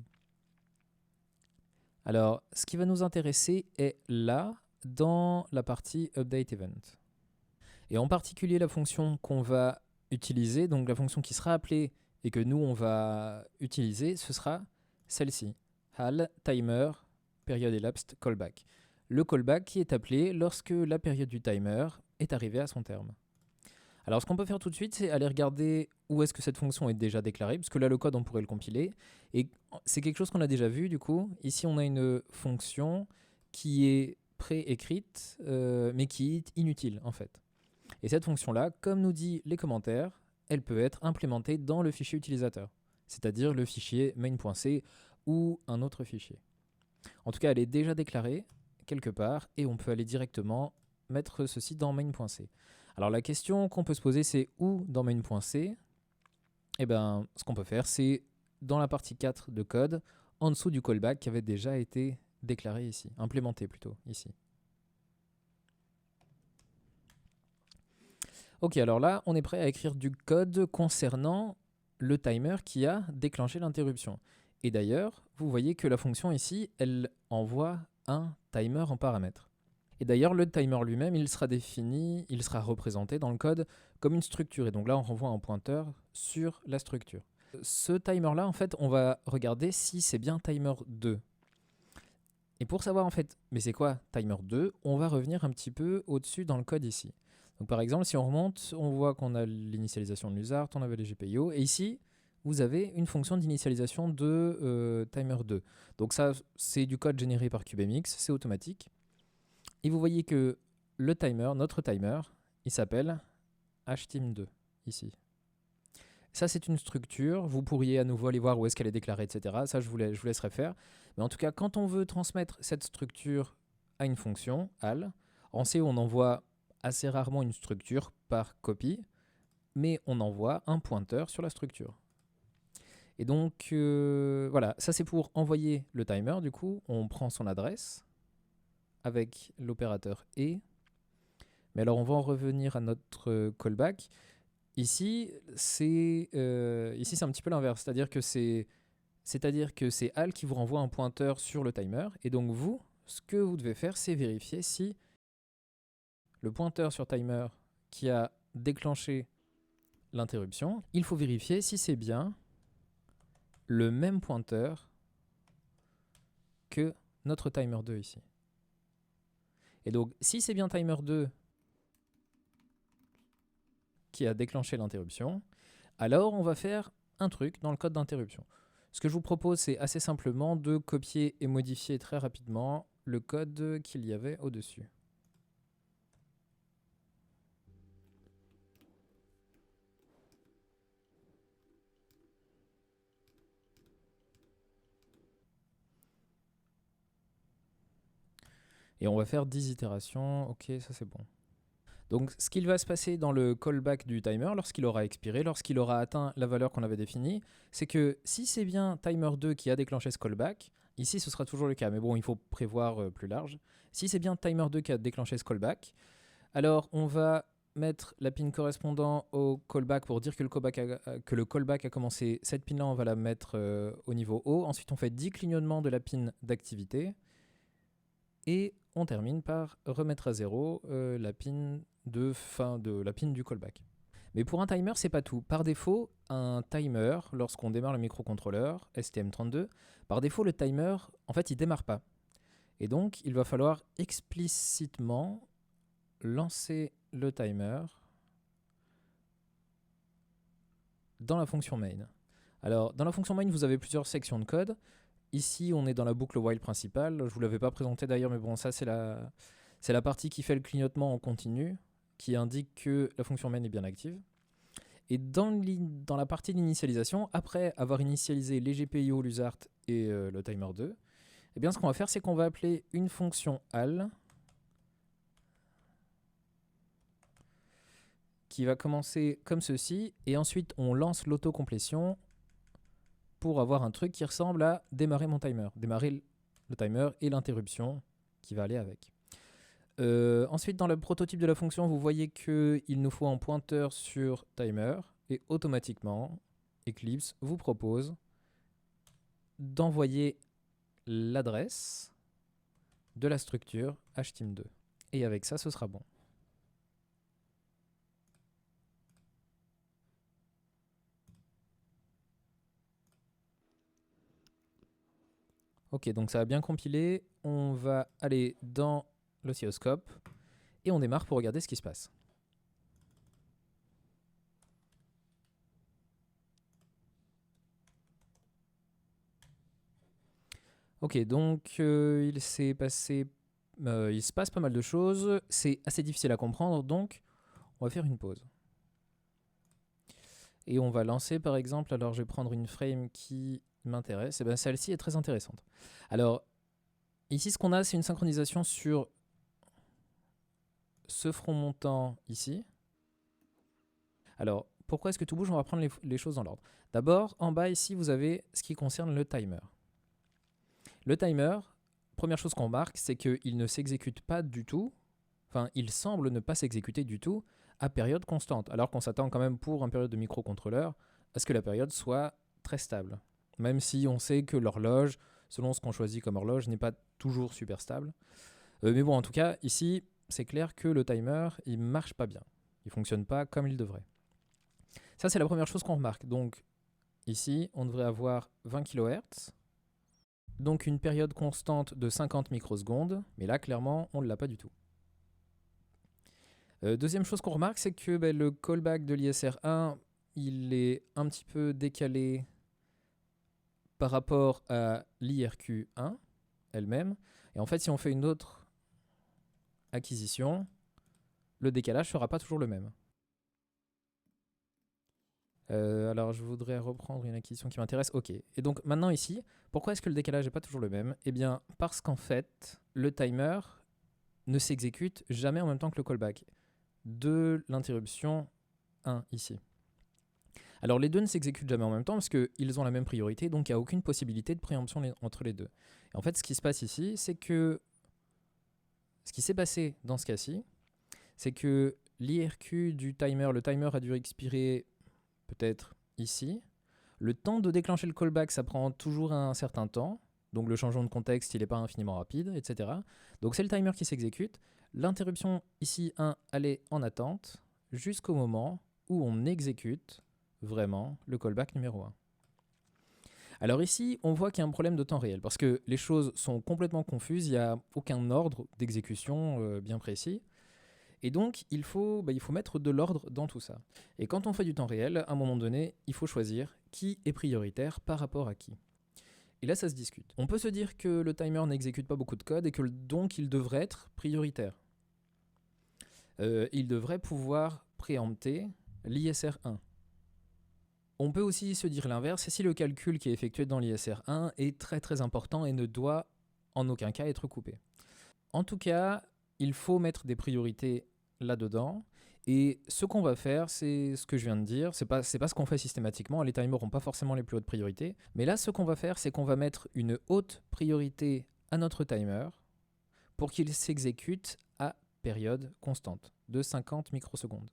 Alors, ce qui va nous intéresser est là, dans la partie Update Event. Et en particulier, la fonction qu'on va utiliser, donc la fonction qui sera appelée et que nous, on va utiliser, ce sera celle-ci. HAL timer period elapsed callback. Le callback qui est appelé lorsque la période du timer est arrivée à son terme. Alors ce qu'on peut faire tout de suite, c'est aller regarder où est-ce que cette fonction est déjà déclarée, parce que là le code on pourrait le compiler, et c'est quelque chose qu'on a déjà vu du coup. Ici on a une fonction qui est préécrite, mais qui est inutile en fait. Et cette fonction-là, comme nous dit les commentaires, elle peut être implémentée dans le fichier utilisateur, c'est-à-dire le fichier main.c ou un autre fichier. En tout cas, elle est déjà déclarée quelque part et on peut aller directement mettre ceci dans main.c. Alors la question qu'on peut se poser, c'est où dans main.c? Eh bien, ce qu'on peut faire, c'est dans la partie 4 de code, en dessous du callback qui avait déjà été déclaré ici, implémenté plutôt ici. Ok, alors là, on est prêt à écrire du code concernant le timer qui a déclenché l'interruption. Et d'ailleurs, vous voyez que la fonction ici, elle envoie un timer en paramètre. Et d'ailleurs, le timer lui-même, il sera défini, il sera représenté dans le code comme une structure. Et donc là, on renvoie un pointeur sur la structure. Ce timer-là, en fait, on va regarder si c'est bien timer 2. Et pour savoir, en fait, mais c'est quoi timer 2, on va revenir un petit peu au-dessus dans le code ici. Donc par exemple, si on remonte, on voit qu'on a l'initialisation de l'USART, on avait les GPIO, et ici, vous avez une fonction d'initialisation de timer 2. Donc ça, c'est du code généré par CubeMX, c'est automatique. Et vous voyez que le timer, notre timer, il s'appelle HTIM2, ici. Ça, c'est une structure. Vous pourriez à nouveau aller voir où est-ce qu'elle est déclarée, etc. Ça, je vous laisserai faire. Mais en tout cas, quand on veut transmettre cette structure à une fonction, HAL, en C, on envoie assez rarement une structure par copie, mais on envoie un pointeur sur la structure. Et donc, voilà, ça c'est pour envoyer le timer. Du coup, on prend son adresse avec l'opérateur et. Mais alors, on va en revenir à notre callback. Ici, c'est un petit peu l'inverse, c'est-à-dire que c'est HAL qui vous renvoie un pointeur sur le timer, et donc vous, ce que vous devez faire, c'est vérifier si le pointeur sur timer qui a déclenché l'interruption, il faut vérifier si c'est bien le même pointeur que notre timer 2 ici. Et donc, si c'est bien timer 2 qui a déclenché l'interruption, alors on va faire un truc dans le code d'interruption. Ce que je vous propose, c'est assez simplement de copier et modifier très rapidement le code qu'il y avait au-dessus. Et on va faire 10 itérations. Ok, ça c'est bon. Donc ce qu'il va se passer dans le callback du timer, lorsqu'il aura expiré, lorsqu'il aura atteint la valeur qu'on avait définie, c'est que si c'est bien timer 2 qui a déclenché ce callback, ici ce sera toujours le cas, mais bon, il faut prévoir plus large. Si c'est bien timer 2 qui a déclenché ce callback, alors on va mettre la pin correspondant au callback pour dire que le callback a commencé. Cette pin-là, on va la mettre au niveau haut. Ensuite, on fait 10 clignotements de la pin d'activité. Et on termine par remettre à zéro la pin de fin de la pin du callback. Mais pour un timer, c'est pas tout. Par défaut, un timer, lorsqu'on démarre le microcontrôleur STM32, par défaut, le timer, en fait, il démarre pas. Et donc, il va falloir explicitement lancer le timer dans la fonction main. Alors, dans la fonction main, vous avez plusieurs sections de code. Ici, on est dans la boucle while principale. Je ne vous l'avais pas présenté d'ailleurs, mais bon, ça, c'est la partie qui fait le clignotement en continu, qui indique que la fonction main est bien active. Et dans la partie d'initialisation, après avoir initialisé les GPIO, l'USART et le timer 2, Eh bien, ce qu'on va faire, c'est qu'on va appeler une fonction al qui va commencer comme ceci, et ensuite on lance l'autocomplétion pour avoir un truc qui ressemble à démarrer mon timer, démarrer le timer et l'interruption qui va aller avec. Ensuite, dans le prototype de la fonction, vous voyez qu'il nous faut un pointeur sur timer, et automatiquement, Eclipse vous propose d'envoyer l'adresse de la structure HTML2. Et avec ça, ce sera bon. Ok, donc ça a bien compilé. On va aller dans l'oscilloscope et on démarre pour regarder ce qui se passe. Ok, donc il se passe pas mal de choses. C'est assez difficile à comprendre, donc on va faire une pause. Et on va lancer par exemple, alors je vais prendre une frame qui m'intéresse. Et bien celle-ci est très intéressante. Alors ici ce qu'on a, c'est une synchronisation sur ce front montant ici. Alors pourquoi est-ce que tout bouge? On va prendre les choses dans l'ordre. D'abord, en bas ici, vous avez ce qui concerne le timer. Le timer, première chose qu'on remarque, c'est qu'il ne s'exécute pas du tout, enfin il semble ne pas s'exécuter du tout à période constante, alors qu'on s'attend quand même pour une période de microcontrôleur à ce que la période soit très stable. Même si on sait que l'horloge, selon ce qu'on choisit comme horloge, n'est pas toujours super stable. Mais bon, en tout cas, ici, c'est clair que le timer, il marche pas bien. Il fonctionne pas comme il devrait. Ça, c'est la première chose qu'on remarque. Donc ici, on devrait avoir 20 kHz. Donc une période constante de 50 microsecondes, mais là clairement on ne l'a pas du tout. Deuxième chose qu'on remarque, c'est que le callback de l'ISR1, il est un petit peu décalé par rapport à l'IRQ1 elle-même. Et en fait, si on fait une autre acquisition, le décalage ne sera pas toujours le même. Alors je voudrais reprendre une acquisition qui m'intéresse. Ok. Et donc maintenant ici, pourquoi est-ce que le décalage n'est pas toujours le même? Eh bien parce qu'en fait, le timer ne s'exécute jamais en même temps que le callback de l'interruption 1 ici. Alors les deux ne s'exécutent jamais en même temps parce qu'ils ont la même priorité, donc il n'y a aucune possibilité de préemption entre les deux. Et en fait, ce qui se passe ici, c'est que ce qui s'est passé dans ce cas-ci, c'est que l'IRQ du timer, le timer a dû expirer peut-être ici. Le temps de déclencher le callback, ça prend toujours un certain temps. Donc le changement de contexte, il n'est pas infiniment rapide, etc. Donc c'est le timer qui s'exécute. L'interruption ici 1, elle est en attente jusqu'au moment où on exécute vraiment le callback numéro 1. Alors ici, on voit qu'il y a un problème de temps réel parce que les choses sont complètement confuses, il n'y a aucun ordre d'exécution bien précis. Et donc, il faut mettre de l'ordre dans tout ça. Et quand on fait du temps réel, à un moment donné, il faut choisir qui est prioritaire par rapport à qui. Et là, ça se discute. On peut se dire que le timer n'exécute pas beaucoup de code et que donc il devrait être prioritaire. Il devrait pouvoir préempter l'ISR1. On peut aussi se dire l'inverse, si le calcul qui est effectué dans l'ISR1 est très très important et ne doit en aucun cas être coupé. En tout cas, il faut mettre des priorités là-dedans. Et ce qu'on va faire, c'est ce que je viens de dire. C'est pas ce qu'on fait systématiquement. Les timers n'ont pas forcément les plus hautes priorités. Mais là, ce qu'on va faire, c'est qu'on va mettre une haute priorité à notre timer pour qu'il s'exécute à période constante de 50 microsecondes.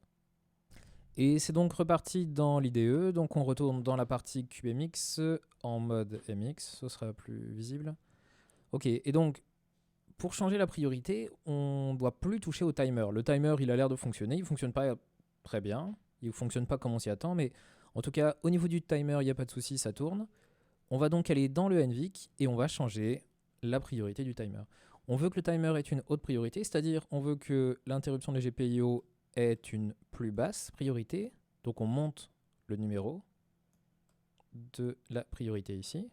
Et c'est donc reparti dans l'IDE. Donc on retourne dans la partie CubeMX en mode MX. Ce sera plus visible. Ok, et donc pour changer la priorité, on ne doit plus toucher au timer. Le timer, il a l'air de fonctionner. Il ne fonctionne pas très bien. Il ne fonctionne pas comme on s'y attend. Mais en tout cas, au niveau du timer, il n'y a pas de souci, ça tourne. On va donc aller dans le NVIC et on va changer la priorité du timer. On veut que le timer ait une haute priorité, c'est-à-dire on veut que l'interruption des GPIO ait une plus basse priorité. Donc on monte le numéro de la priorité ici.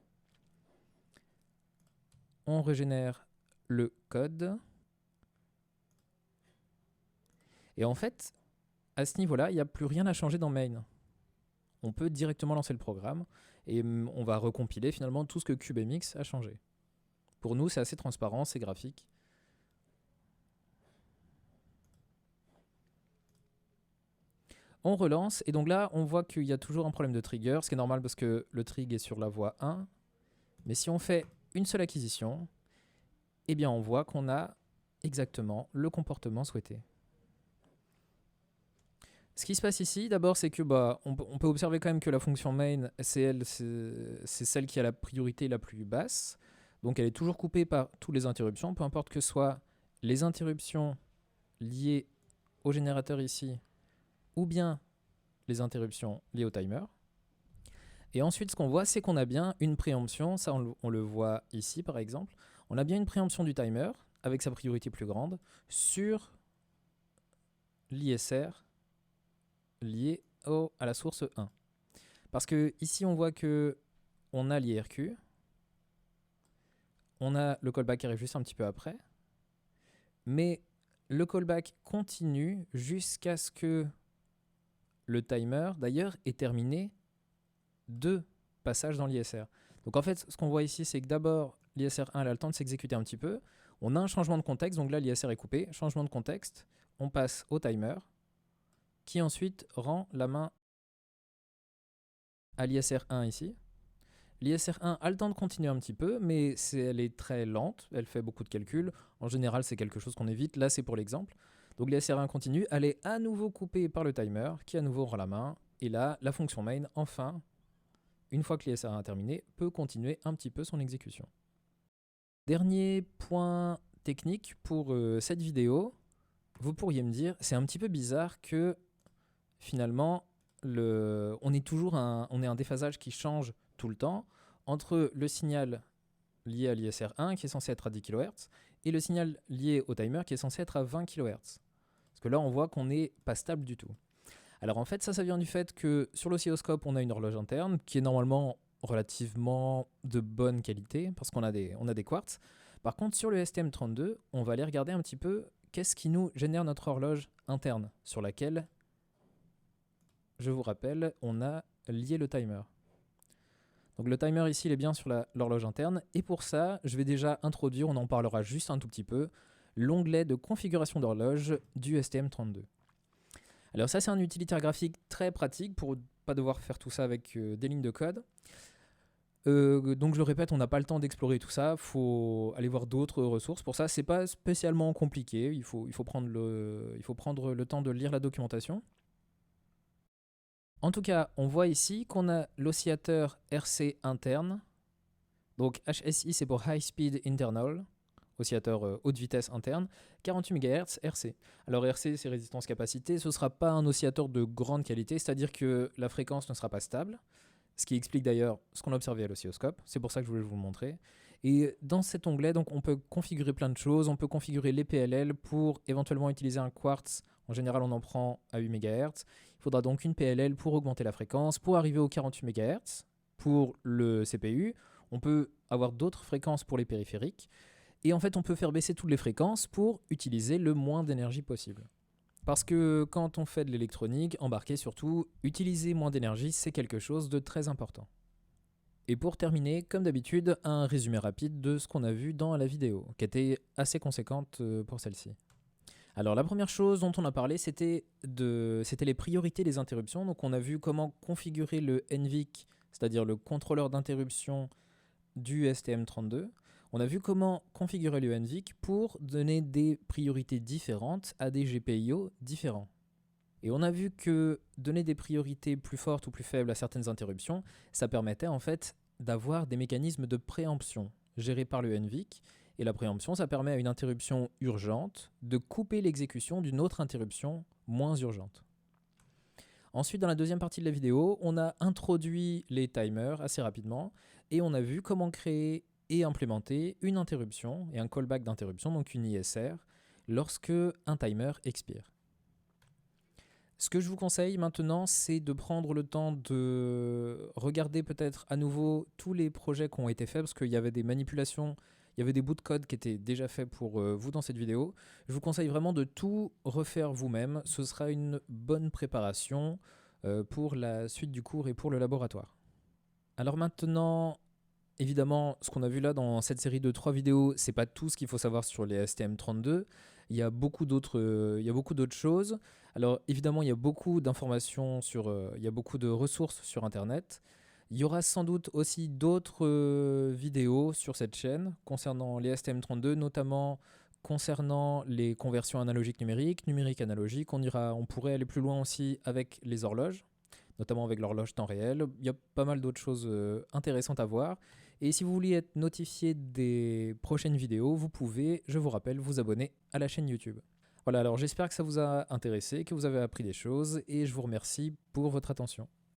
On régénère le code. Et en fait, à ce niveau-là, il n'y a plus rien à changer dans main. On peut directement lancer le programme et on va recompiler finalement tout ce que CubeMX a changé Pour nous, c'est assez transparent, c'est graphique. On relance, et donc là, on voit qu'il y a toujours un problème de trigger, ce qui est normal parce que le trig est sur la voie 1. Mais si on fait une seule acquisition, eh bien on voit qu'on a exactement le comportement souhaité. Ce qui se passe ici, d'abord, c'est que on peut observer quand même que la fonction main, c'est celle qui a la priorité la plus basse. Donc elle est toujours coupée par toutes les interruptions, peu importe que ce soit les interruptions liées au générateur ici, ou bien les interruptions liées au timer. Et ensuite, ce qu'on voit, c'est qu'on a bien une préemption, ça on le voit ici par exemple, on a bien une préemption du timer, avec sa priorité plus grande, sur l'ISR lié à la source 1. Parce que ici, on voit que on a l'IRQ, on a le callback qui arrive juste un petit peu après, mais le callback continue jusqu'à ce que le timer, d'ailleurs, ait terminé 2 passages dans l'ISR. Donc en fait, ce qu'on voit ici, c'est que d'abord, l'ISR 1 a le temps de s'exécuter un petit peu, on a un changement de contexte, donc là, l'ISR est coupé, changement de contexte, on passe au timer, qui ensuite rend la main à l'ISR 1 ici. L'ISR 1 a le temps de continuer un petit peu, mais elle est très lente, elle fait beaucoup de calculs. En général, c'est quelque chose qu'on évite. Là, c'est pour l'exemple. Donc l'ISR 1 continue, elle est à nouveau coupée par le timer, qui à nouveau rend la main. Et là, la fonction main, enfin, une fois que l'ISR 1 a terminé, peut continuer un petit peu son exécution. Dernier point technique pour cette vidéo, vous pourriez me dire, c'est un petit peu bizarre que finalement, on est un déphasage qui change tout le temps entre le signal lié à l'ISR 1 qui est censé être à 10 kHz et le signal lié au timer qui est censé être à 20 kHz. Parce que là, on voit qu'on n'est pas stable du tout. Alors en fait, ça vient du fait que sur l'oscilloscope, on a une horloge interne qui est normalement relativement de bonne qualité parce qu'on a des quartz. Par contre, sur le STM32, on va aller regarder un petit peu qu'est-ce qui nous génère notre horloge interne sur laquelle, je vous rappelle, on a lié le timer. Donc le timer ici, il est bien sur l'horloge interne. Et pour ça, je vais déjà introduire, on en parlera juste un tout petit peu, l'onglet de configuration d'horloge du STM32. Alors ça, c'est un utilitaire graphique très pratique pour ne pas devoir faire tout ça avec des lignes de code. Donc je le répète, on n'a pas le temps d'explorer tout ça, il faut aller voir d'autres ressources. Pour ça, c'est pas spécialement compliqué, il faut prendre le temps de lire la documentation. En tout cas, on voit ici qu'on a l'oscillateur RC interne. Donc HSI, c'est pour High Speed Internal, oscillateur haute vitesse interne, 48 MHz RC. Alors RC, c'est résistance-capacité, ce ne sera pas un oscillateur de grande qualité, c'est-à-dire que la fréquence ne sera pas stable, ce qui explique d'ailleurs ce qu'on a observé à l'oscilloscope. C'est pour ça que je voulais vous le montrer. Et dans cet onglet, donc, on peut configurer plein de choses. On peut configurer les PLL pour éventuellement utiliser un quartz. En général, on en prend à 8 MHz. Il faudra donc une PLL pour augmenter la fréquence, pour arriver aux 48 MHz. Pour le CPU, on peut avoir d'autres fréquences pour les périphériques. Et en fait, on peut faire baisser toutes les fréquences pour utiliser le moins d'énergie possible. Parce que quand on fait de l'électronique, embarqué surtout, utiliser moins d'énergie, c'est quelque chose de très important. Et pour terminer, comme d'habitude, un résumé rapide de ce qu'on a vu dans la vidéo, qui était assez conséquente pour celle-ci. Alors la première chose dont on a parlé, c'était les priorités des interruptions. Donc on a vu comment configurer le NVIC, c'est-à-dire le contrôleur d'interruption du STM32. On a vu comment configurer le NVIC pour donner des priorités différentes à des GPIO différents. Et on a vu que donner des priorités plus fortes ou plus faibles à certaines interruptions, ça permettait en fait d'avoir des mécanismes de préemption gérés par le NVIC. Et la préemption, ça permet à une interruption urgente de couper l'exécution d'une autre interruption moins urgente. Ensuite, dans la deuxième partie de la vidéo, on a introduit les timers assez rapidement et on a vu comment créer et implémenter une interruption et un callback d'interruption, donc une ISR, lorsque un timer expire. Ce que je vous conseille maintenant, c'est de prendre le temps de regarder peut-être à nouveau tous les projets qui ont été faits, parce qu'il y avait des manipulations, il y avait des bouts de code qui étaient déjà faits pour vous dans cette vidéo. Je vous conseille vraiment de tout refaire vous-même. Ce sera une bonne préparation pour la suite du cours et pour le laboratoire. Alors maintenant, Évidemment, ce qu'on a vu là dans cette série de 3 vidéos, c'est pas tout ce qu'il faut savoir sur les STM32. Il y a beaucoup d'autres choses. Alors évidemment, il y a beaucoup d'informations il y a beaucoup de ressources sur Internet. Il y aura sans doute aussi d'autres vidéos sur cette chaîne concernant les STM32, notamment concernant les conversions analogiques numériques, numériques analogiques. On pourrait aller plus loin aussi avec les horloges, notamment avec l'horloge temps réel. Il y a pas mal d'autres choses intéressantes à voir. Et si vous voulez être notifié des prochaines vidéos, vous pouvez, je vous rappelle, vous abonner à la chaîne YouTube. Voilà, alors j'espère que ça vous a intéressé, que vous avez appris des choses, et je vous remercie pour votre attention.